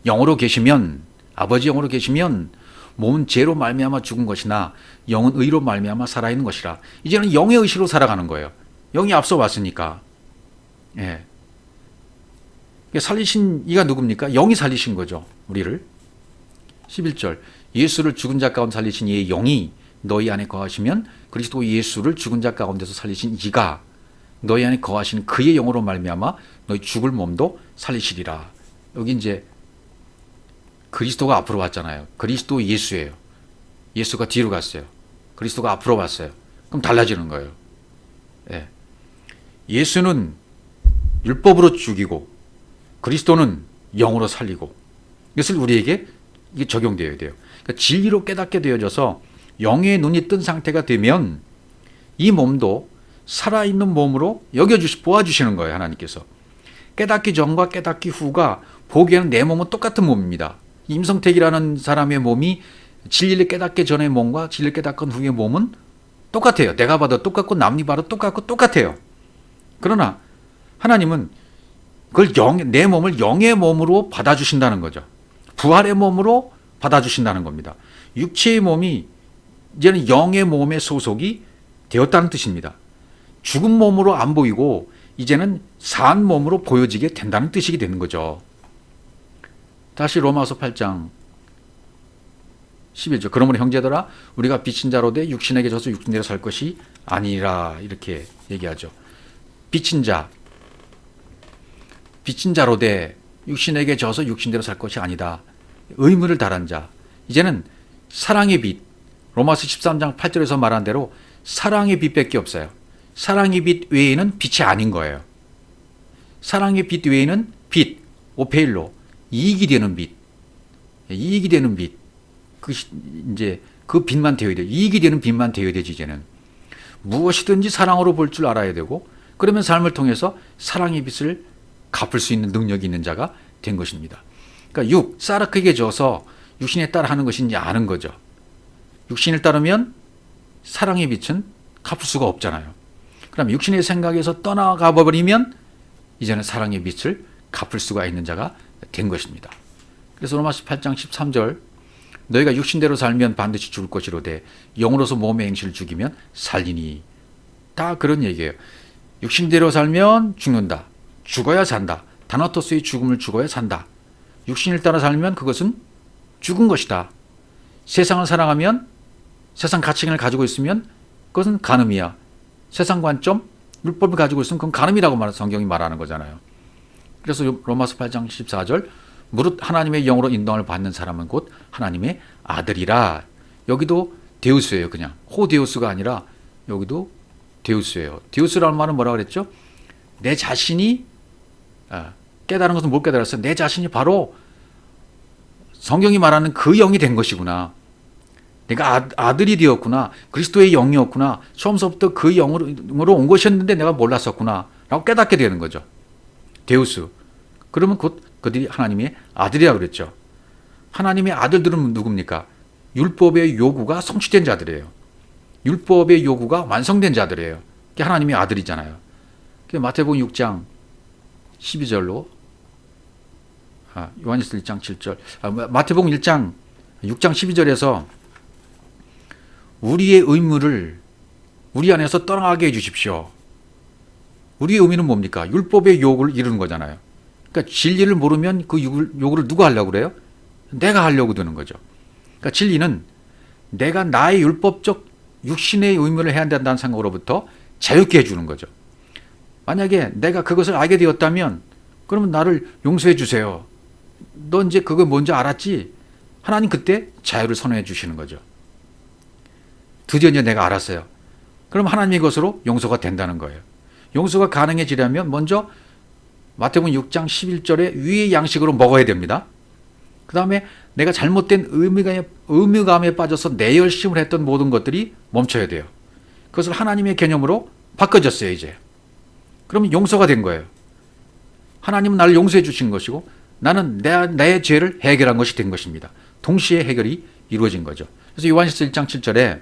영으로 계시면, 아버지 영으로 계시면 몸은 죄로 말미암아 죽은 것이나 영은 의로 말미암아 살아있는 것이라. 이제는 영의 의식으로 살아가는 거예요. 영이 앞서 왔으니까. 예. 살리신 이가 누굽니까? 영이 살리신 거죠, 우리를. 11절, 예수를 죽은 자 가운데 살리신 이의 영이 너희 안에 거하시면 그리스도 예수를 죽은 자 가운데서 살리신 이가 너희 안에 거하시는 그의 영으로 말미암아 너희 죽을 몸도 살리시리라. 여기 이제 그리스도가 앞으로 왔잖아요. 그리스도 예수예요. 예수가 뒤로 갔어요. 그리스도가 앞으로 왔어요. 그럼 달라지는 거예요. 예. 예수는 율법으로 죽이고 그리스도는 영으로 살리고, 이것을 우리에게 이게 적용되어야 돼요. 그러니까 진리로 깨닫게 되어져서 영의 눈이 뜬 상태가 되면 이 몸도 살아있는 몸으로 보아주시는 거예요. 하나님께서. 깨닫기 전과 깨닫기 후가 보기에는 내 몸은 똑같은 몸입니다. 임성택이라는 사람의 몸이 진리를 깨닫기 전의 몸과 진리를 깨닫건 후의 몸은 똑같아요. 내가 봐도 똑같고 남이 봐도 똑같아요. 그러나 하나님은 그걸 내 몸을 영의 몸으로 받아주신다는 거죠. 부활의 몸으로 받아주신다는 겁니다. 육체의 몸이 이제는 영의 몸에 소속이 되었다는 뜻입니다. 죽은 몸으로 안 보이고 이제는 산 몸으로 보여지게 된다는 뜻이 되는 거죠. 다시 로마서 8장 11절. 그러므로 형제들아 우리가 비친 자로 돼 육신에게 져서 육신대로 살 것이 아니라, 이렇게 얘기하죠. 비친 자로 돼 육신에게 져서 육신대로 살 것이 아니다. 의무를 다한 자. 이제는 사랑의 빛, 로마서 13장 8절에서 말한 대로 사랑의 빛밖에 없어요. 사랑의 빛 외에는 빛이 아닌 거예요. 사랑의 빛 외에는 빛, 오페일로, 이익이 되는 빛. 이제 그 빛만 되어야 돼. 이익이 되는 빛만 되어야 되지. 이제는 무엇이든지 사랑으로 볼 줄 알아야 되고, 그러면 삶을 통해서 사랑의 빛을 갚을 수 있는 능력이 있는 자가 된 것입니다. 그러니까 사르크에게 져서 육신에 따라 하는 것인지 아는 거죠. 육신을 따르면 사랑의 빛은 갚을 수가 없잖아요. 그럼 육신의 생각에서 떠나가 버리면 이제는 사랑의 빛을 갚을 수가 있는 자가 된 것입니다. 그래서 로마서 8장 13절, 너희가 육신대로 살면 반드시 죽을 것이로되 영으로서 몸의 행실을 죽이면 살리니. 다 그런 얘기예요. 육신대로 살면 죽는다. 죽어야 산다. 다나토스의 죽음을 죽어야 산다. 육신을 따라 살면 그것은 죽은 것이다. 세상을 사랑하면, 세상 가치관을 가지고 있으면 그것은 간음이야. 세상 관점, 율법을 가지고 있으면 그건 간음이라고 성경이 말하는 거잖아요. 그래서 로마서 8장 14절, 무릇 하나님의 영으로 인도함을 받는 사람은 곧 하나님의 아들이라. 여기도 데우스예요. 그냥 호데우스가 아니라 여기도 데우스예요. 데우스라는 말은 뭐라 그랬죠? 내 자신이 깨달은 것은 못 깨달았어. 내 자신이 바로 성경이 말하는 그 영이 된 것이구나. 내가 아들이 되었구나. 그리스도의 영이었구나. 처음서부터 그 영으로 온 것이었는데 내가 몰랐었구나. 라고 깨닫게 되는 거죠. 데우스. 그러면 곧 그들이 하나님의 아들이라고 그랬죠. 하나님의 아들들은 누굽니까? 율법의 요구가 성취된 자들이에요. 율법의 요구가 완성된 자들이에요. 그게 하나님의 아들이잖아요. 마태복음 6장 12절로 요한일서 1장 7절, 마태복음 6장 12절에서 우리의 의무를 우리 안에서 떠나게 해주십시오. 우리의 의미는 뭡니까? 율법의 요구를 이루는 거잖아요. 그러니까 진리를 모르면 그 요구를 누가 하려고 그래요? 내가 하려고 드는 거죠. 그러니까 진리는 내가 나의 율법적 육신의 의무를 해야 된다는 생각으로부터 자유케 해주는 거죠. 만약에 내가 그것을 알게 되었다면 그러면 나를 용서해 주세요. 너 이제 그거 뭔지 알았지? 하나님 그때 자유를 선언해 주시는 거죠. 드디어 이제 내가 알았어요. 그럼 하나님의 것으로 용서가 된다는 거예요. 용서가 가능해지려면 먼저 마태복음 6장 11절에 위의 양식으로 먹어야 됩니다. 그 다음에 내가 잘못된 의무감에 빠져서 내 열심을 했던 모든 것들이 멈춰야 돼요. 그것을 하나님의 개념으로 바꿔졌어요, 이제. 그러면 용서가 된 거예요. 하나님은 나를 용서해 주신 것이고 나는 내 죄를 해결한 것이 된 것입니다. 동시에 해결이 이루어진 거죠. 그래서 요한일서 1장 7절에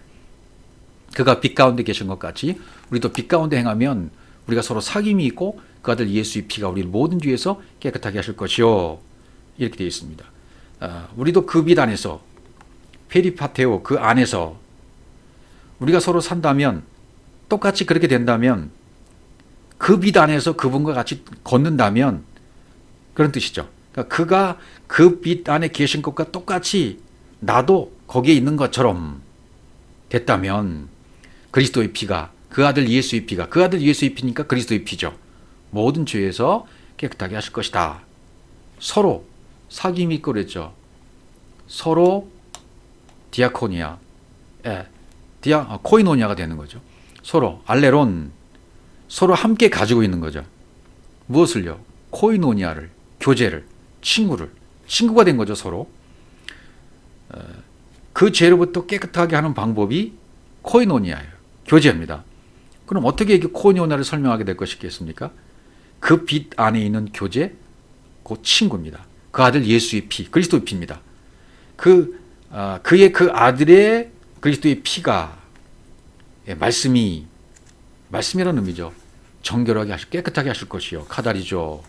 그가 빛 가운데 계신 것 같이 우리도 빛 가운데 행하면 우리가 서로 사귐이 있고 그 아들 예수의 피가 우리를 모든 죄에서 깨끗하게 하실 것이요. 이렇게 되어 있습니다. 우리도 그 빛 안에서, 페리파테오 그 안에서 우리가 서로 산다면, 똑같이 그렇게 된다면, 그 빛 안에서 그분과 같이 걷는다면 그런 뜻이죠. 그러니까 그가 그 빛 안에 계신 것과 똑같이 나도 거기에 있는 것처럼 됐다면 그리스도의 피가 그 아들 예수의 피가 그 아들 예수의 피니까 그리스도의 피죠. 모든 죄에서 깨끗하게 하실 것이다. 서로 사귐이 있고 그랬죠. 서로 디아코니아, 코이노니아가 되는 거죠. 서로 알레론, 서로 함께 가지고 있는 거죠. 무엇을요? 코이노니아를, 교제를, 친구가 된 거죠. 서로. 그 죄로부터 깨끗하게 하는 방법이 코이노니아예요. 교제입니다. 그럼 어떻게 이게 코이노니아를 설명하게 될 것이겠습니까? 그 빛 안에 있는 교제, 그 친구입니다. 그 아들 예수의 피, 그리스도의 피입니다. 그의 그 아들의 그리스도의 피가 말씀이라는 의미죠. 정결하게 깨끗하게 하실 것이요. 카다리죠.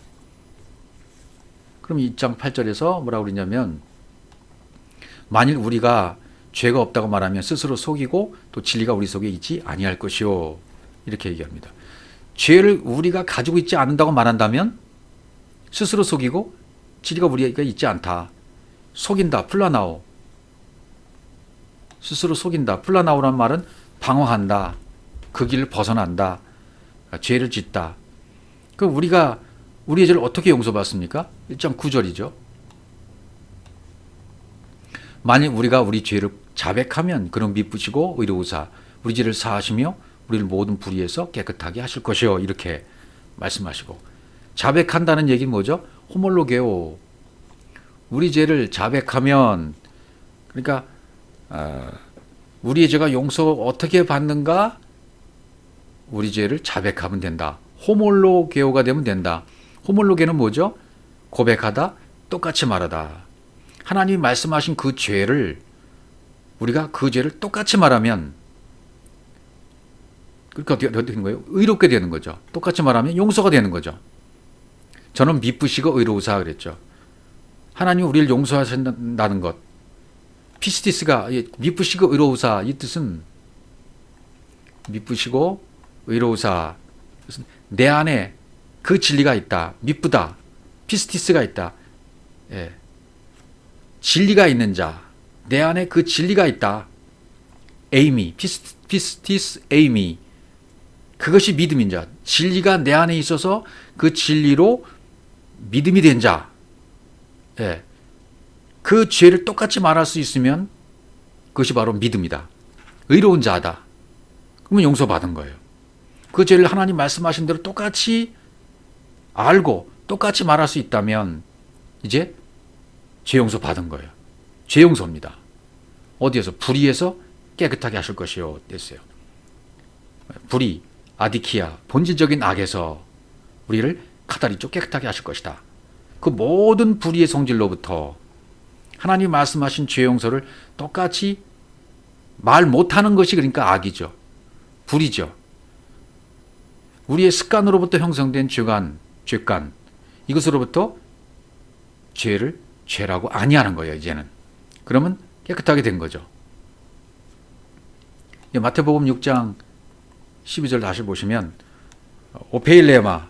그럼 2장 8절에서 뭐라고 그러냐면 만일 우리가 죄가 없다고 말하면 스스로 속이고 또 진리가 우리 속에 있지 아니할 것이요. 이렇게 얘기합니다. 죄를 우리가 가지고 있지 않는다고 말한다면 스스로 속이고 진리가 우리가 있지 않다. 속인다. 플라나오. 스스로 속인다. 플라나오란 말은 방황한다. 그 길을 벗어난다. 죄를 짓다. 그럼 우리가 우리의 죄를 어떻게 용서받습니까? 1장 9절이죠. 만일 우리가 우리 죄를 자백하면 그는 미쁘시고 의로우사 우리 죄를 사하시며 우리를 모든 불의에서 깨끗하게 하실 것이요. 이렇게 말씀하시고 자백한다는 얘기는 뭐죠? 호몰로게오. 우리 죄를 자백하면 그러니까 우리의 죄가 용서 어떻게 받는가? 우리 죄를 자백하면 된다. 호몰로게오가 되면 된다. 호몰로게는 뭐죠? 고백하다, 똑같이 말하다. 하나님이 말씀하신 그 죄를 우리가 그 죄를 똑같이 말하면 그러니까 어떻게 되는 거예요? 의롭게 되는 거죠. 똑같이 말하면 용서가 되는 거죠. 저는 미쁘시고 의로우사 그랬죠. 하나님이 우리를 용서하신다는 것. 피스티스가 미쁘시고 의로우사 이 뜻은 미쁘시고 의로우사 내 안에 그 진리가 있다. 미쁘다. 피스티스가 있다. 예. 진리가 있는 자. 내 안에 그 진리가 있다. 에이미. 피스티스 에이미. 그것이 믿음인 자. 진리가 내 안에 있어서 그 진리로 믿음이 된 자. 예. 그 죄를 똑같이 말할 수 있으면 그것이 바로 믿음이다. 의로운 자다. 그러면 용서받은 거예요. 그 죄를 하나님 말씀하신 대로 똑같이 알고 똑같이 말할 수 있다면 이제 죄 용서 받은 거예요. 죄 용서입니다. 어디에서? 불의에서 깨끗하게 하실 것이요. 됐어요. 불의, 아디키아, 본질적인 악에서 우리를 카다리쪽 깨끗하게 하실 것이다. 그 모든 불의의 성질로부터 하나님 말씀하신 죄 용서를 똑같이 말 못하는 것이 그러니까 악이죠. 불이죠. 우리의 습관으로부터 형성된 죄관 이것으로부터 죄라고 아니하는 거예요. 이제는. 그러면 깨끗하게 된 거죠. 마태복음 6장 12절 다시 보시면 오페일레마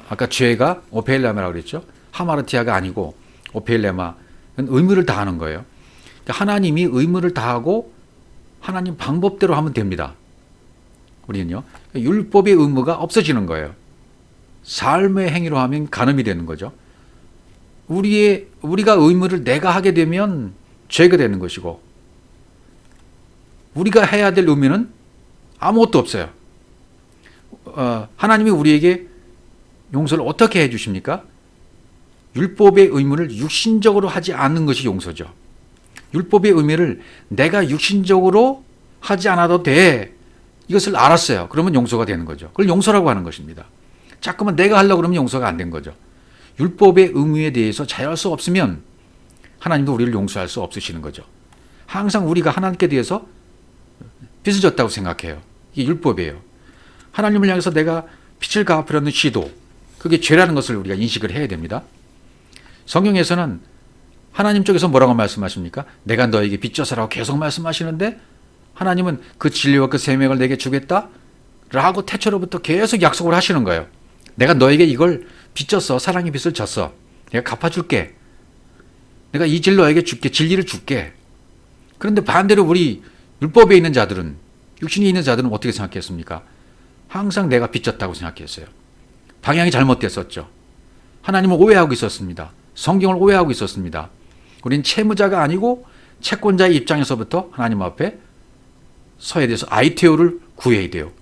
아까 죄가 오페일레마라고 그랬죠. 하마르티아가 아니고 오페일레마는 의무를 다하는 거예요. 그러니까 하나님이 의무를 다하고 하나님 방법대로 하면 됩니다. 우리는요. 율법의 의무가 없어지는 거예요. 삶의 행위로 하면 간음이 되는 거죠. 우리가 의무를 내가 하게 되면 죄가 되는 것이고 우리가 해야 될 의무는 아무것도 없어요. 하나님이 우리에게 용서를 어떻게 해 주십니까? 율법의 의무를 육신적으로 하지 않는 것이 용서죠. 율법의 의무를 내가 육신적으로 하지 않아도 돼. 이것을 알았어요. 그러면 용서가 되는 거죠. 그걸 용서라고 하는 것입니다. 자꾸만 내가 하려고 그러면 용서가 안 된 거죠. 율법의 의무에 대해서 자유할 수 없으면 하나님도 우리를 용서할 수 없으시는 거죠. 항상 우리가 하나님께 대해서 빚을 졌다고 생각해요. 이게 율법이에요. 하나님을 향해서 내가 빛을 갚으려는 시도, 그게 죄라는 것을 우리가 인식을 해야 됩니다. 성경에서는 하나님 쪽에서 뭐라고 말씀하십니까? 내가 너에게 빚져서라고 계속 말씀하시는데 하나님은 그 진리와 그 생명을 내게 주겠다? 라고 태초로부터 계속 약속을 하시는 거예요. 내가 너에게 이걸 빚졌어. 사랑의 빚을 졌어. 내가 갚아줄게. 내가 이 질 너에게 줄게. 진리를 줄게. 그런데 반대로 우리 율법에 있는 자들은, 육신에 있는 자들은 어떻게 생각했습니까? 항상 내가 빚졌다고 생각했어요. 방향이 잘못됐었죠. 하나님을 오해하고 있었습니다. 성경을 오해하고 있었습니다. 우린 채무자가 아니고 채권자의 입장에서부터 하나님 앞에 서야 돼서 아이테오를 구해야 돼요.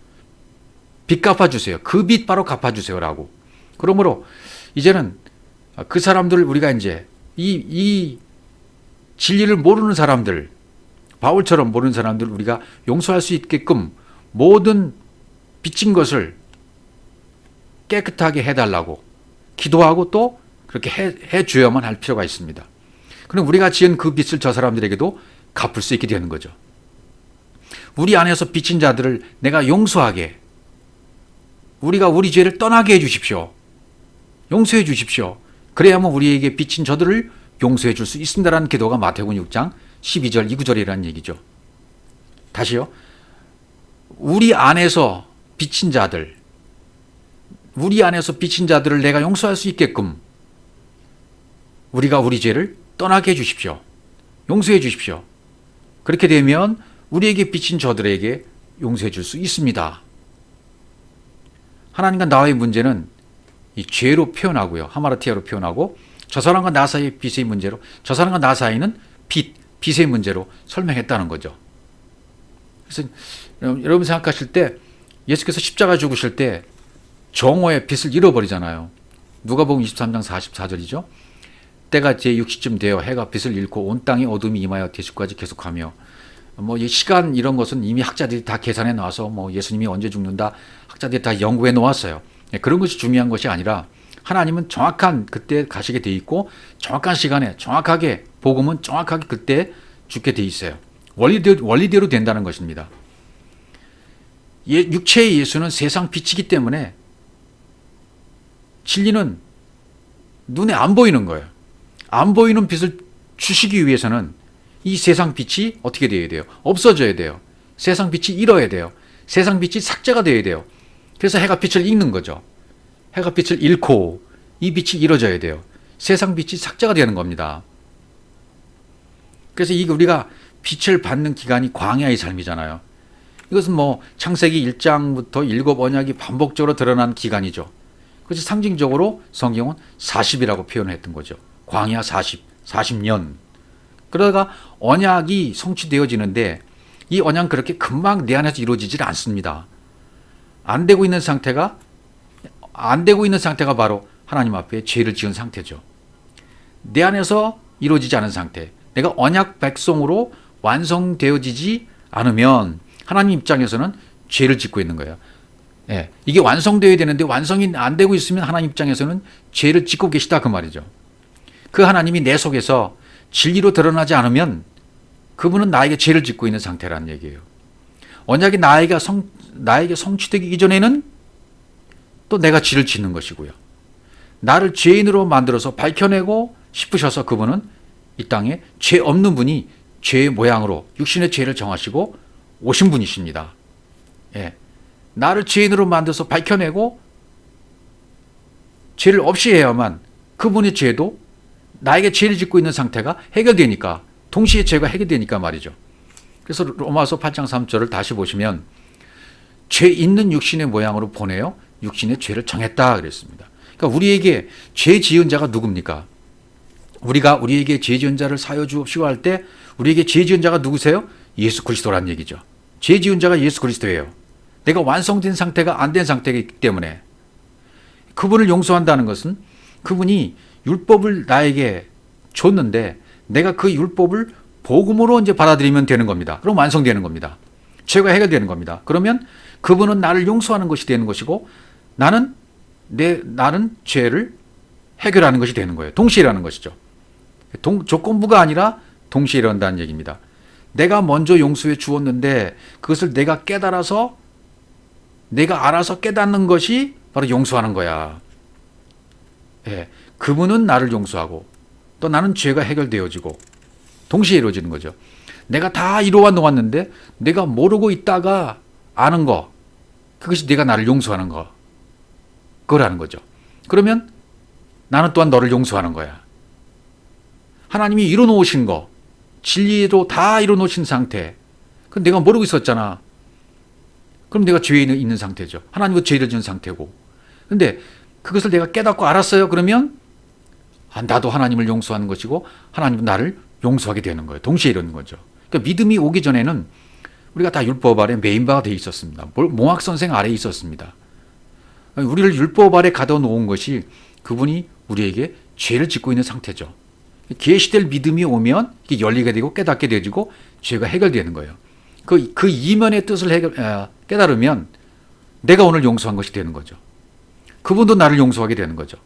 빚 갚아주세요. 그 빚 바로 갚아주세요라고. 그러므로 이제는 그 사람들, 우리가 이제 이 진리를 모르는 사람들, 바울처럼 모르는 사람들 우리가 용서할 수 있게끔 모든 빚진 것을 깨끗하게 해달라고 기도하고 또 그렇게 해줘야만 할 필요가 있습니다. 그럼 우리가 지은 그 빚을 저 사람들에게도 갚을 수 있게 되는 거죠. 우리 안에서 빚진 자들을 내가 용서하게, 우리가 우리 죄를 떠나게 해주십시오. 용서해 주십시오. 그래야만 우리에게 빚진 저들을 용서해 줄 수 있습니다라는 기도가 마태복음 6장 12절 2구절이라는 얘기죠. 다시요. 우리 안에서 빚진 자들, 우리 안에서 빚진 자들을 내가 용서할 수 있게끔 우리가 우리 죄를 떠나게 해주십시오. 용서해 주십시오. 그렇게 되면 우리에게 빚진 저들에게 용서해 줄 수 있습니다. 하나님과 나의 문제는 이 죄로 표현하고요. 하마르티아로 표현하고, 저 사람과 나 사이의 빚의 문제로, 저 사람과 나 사이는 빚의 문제로 설명했다는 거죠. 그래서 여러분 생각하실 때 예수께서 십자가 죽으실 때 정오의 빚을 잃어버리잖아요. 누가복음 23장 44절이죠. 때가 제 60쯤 되어 해가 빛을 잃고 온 땅에 어둠이 임하여 대수까지 계속하며, 이 시간 이런 것은 이미 학자들이 다 계산해 놔서 예수님이 언제 죽는다 학자들이 다 연구해 놓았어요. 그런 것이 중요한 것이 아니라 하나님은 정확한 그때 가시게 돼 있고 정확한 시간에 정확하게 복음은 정확하게 그때 죽게 돼 있어요. 원리대로 된다는 것입니다. 육체의 예수는 세상 빛이기 때문에 진리는 눈에 안 보이는 거예요. 안 보이는 빛을 주시기 위해서는 이 세상 빛이 어떻게 되어야 돼요? 없어져야 돼요. 세상 빛이 잃어야 돼요. 세상 빛이 삭제가 되어야 돼요. 그래서 해가 빛을 잃는 거죠. 해가 빛을 잃고 이 빛이 잃어져야 돼요. 세상 빛이 삭제가 되는 겁니다. 그래서 이게 우리가 빛을 받는 기간이 광야의 삶이잖아요. 이것은 창세기 1장부터 7 언약이 반복적으로 드러난 기간이죠. 그래서 상징적으로 성경은 40이라고 표현했던 거죠. 광야 40년. 그러다가 언약이 성취되어지는데 이 언약은 그렇게 금방 내 안에서 이루어지질 않습니다. 안 되고 있는 상태가 바로 하나님 앞에 죄를 지은 상태죠. 내 안에서 이루어지지 않은 상태. 내가 언약 백성으로 완성되어지지 않으면 하나님 입장에서는 죄를 짓고 있는 거예요. 이게 완성되어야 되는데 완성이 안 되고 있으면 하나님 입장에서는 죄를 짓고 계시다 그 말이죠. 그 하나님이 내 속에서 진리로 드러나지 않으면 그분은 나에게 죄를 짓고 있는 상태라는 얘기예요. 언약이 나에게 성취되기 이전에는 또 내가 죄를 짓는 것이고요. 나를 죄인으로 만들어서 밝혀내고 싶으셔서 그분은 이 땅에 죄 없는 분이 죄의 모양으로 육신의 죄를 정하시고 오신 분이십니다. 나를 죄인으로 만들어서 밝혀내고 죄를 없이 해야만 그분의 죄도 나에게 죄를 짓고 있는 상태가 해결되니까, 동시에 죄가 해결되니까 말이죠. 그래서 로마서 8장 3절을 다시 보시면 죄 있는 육신의 모양으로 보내어 육신의 죄를 정했다 그랬습니다. 그러니까 우리에게 죄 지은 자가 누굽니까? 우리가 우리에게 죄 지은 자를 사여 주옵시고 할 때 우리에게 죄 지은 자가 누구세요? 예수 그리스도란 얘기죠. 죄 지은 자가 예수 그리스도예요. 내가 완성된 상태가 안 된 상태이기 때문에 그분을 용서한다는 것은 그분이 율법을 나에게 줬는데 내가 그 율법을 복음으로 이제 받아들이면 되는 겁니다. 그럼 완성되는 겁니다. 죄가 해결되는 겁니다. 그러면 그분은 나를 용서하는 것이 되는 것이고 나는 죄를 해결하는 것이 되는 거예요. 동시에 일어나는 것이죠. 조건부가 아니라 동시에 일어난다는 얘기입니다. 내가 먼저 용서해 주었는데 그것을 내가 알아서 깨닫는 것이 바로 용서하는 거야. 그분은 나를 용서하고 또 나는 죄가 해결되어지고 동시에 이루어지는 거죠. 내가 다 이루어 놓았는데 내가 모르고 있다가 아는 거, 그것이 내가 나를 용서하는 거, 그거라는 거죠. 그러면 나는 또한 너를 용서하는 거야. 하나님이 이루어 놓으신 거, 진리로 다 이루어 놓으신 상태, 그럼 내가 모르고 있었잖아. 그럼 내가 죄에 있는 상태죠. 하나님과 죄를 지은 상태고. 근데 그것을 내가 깨닫고 알았어요. 그러면 나도 하나님을 용서하는 것이고 하나님은 나를 용서하게 되는 거예요. 동시에 이러는 거죠. 그러니까 믿음이 오기 전에는 우리가 다 율법 아래 메인바가 되어 있었습니다. 몽학 선생 아래에 있었습니다. 우리를 율법 아래 가둬 놓은 것이 그분이 우리에게 죄를 짓고 있는 상태죠. 계시될 믿음이 오면 이게 열리게 되고 깨닫게 되어지고 죄가 해결되는 거예요. 그 이면의 뜻을 깨달으면 내가 오늘 용서한 것이 되는 거죠. 그분도 나를 용서하게 되는 거죠.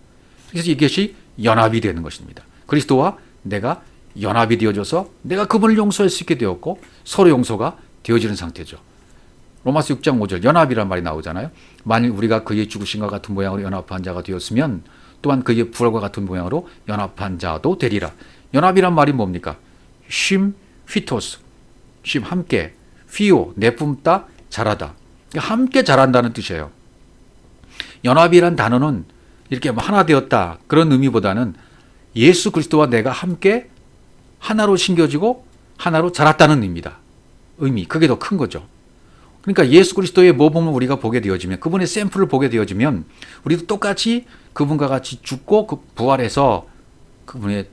그래서 이것이 연합이 되는 것입니다. 그리스도와 내가 연합이 되어져서 내가 그분을 용서할 수 있게 되었고 서로 용서가 되어지는 상태죠. 로마서 6장 5절 연합이란 말이 나오잖아요. 만일 우리가 그의 죽으심과 같은 모양으로 연합한 자가 되었으면 또한 그의 부활과 같은 모양으로 연합한 자도 되리라. 연합이란 말이 뭡니까? 쉼, 휘토스, 쉼 함께, 휘오 내뿜다, 자라다. 함께 자란다는 뜻이에요. 연합이란 단어는 이렇게 하나 되었다 그런 의미보다는 예수 그리스도와 내가 함께 하나로 신겨지고 하나로 자랐다는 의미다. 그게 더 큰 거죠. 그러니까 예수 그리스도의 모범을 우리가 보게 되어지면 그분의 샘플을 보게 되어지면 우리도 똑같이 그분과 같이 죽고 부활해서 그분의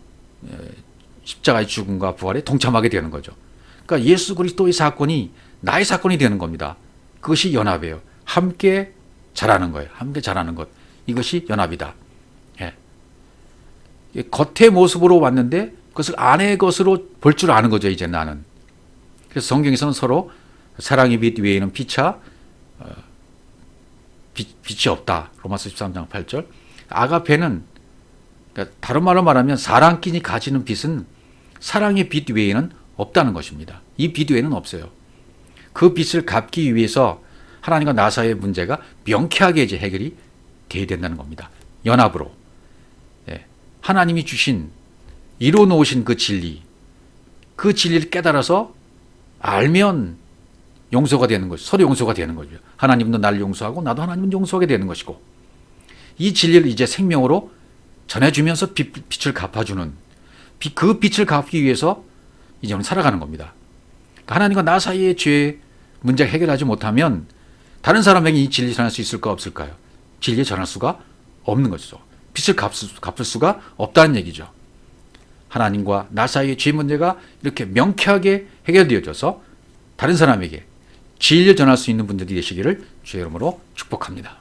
십자가의 죽음과 부활에 동참하게 되는 거죠. 그러니까 예수 그리스도의 사건이 나의 사건이 되는 겁니다. 그것이 연합이에요. 함께 자라는 거예요. 함께 자라는 것. 이것이 연합이다. 예. 겉의 모습으로 왔는데 그것을 안의 것으로 볼 줄 아는 거죠. 이제 나는. 그래서 성경에서는 서로 사랑의 빛 위에는 빛이 없다. 로마서 13장 8절. 아가페는 그러니까 다른 말로 말하면 사랑끼리 가지는 빛은 사랑의 빛 외에는 없다는 것입니다. 이 빛 외에는 없어요. 그 빛을 갚기 위해서 하나님과 나 사이의 문제가 명쾌하게 이제 해결이 돼야 된다는 겁니다. 연합으로. 예. 하나님이 주신 이루어 놓으신 그 진리를 깨달아서 알면 용서가 되는 것이죠. 서로 용서가 되는 거죠. 하나님도 나를 용서하고 나도 하나님은 용서하게 되는 것이고 이 진리를 이제 생명으로 전해주면서 빛을 갚아주는 그 빛을 갚기 위해서 이제 우리는 살아가는 겁니다. 하나님과 나 사이의 죄 문제 해결하지 못하면 다른 사람에게 이 진리 전할 수 있을까 없을까요? 진리 전할 수가 없는 것이죠. 빛을 갚을 수가 없다는 얘기죠. 하나님과 나 사이의 죄 문제가 이렇게 명쾌하게 해결되어져서 다른 사람에게 진리를 전할 수 있는 분들이 되시기를 주의 이름으로 축복합니다.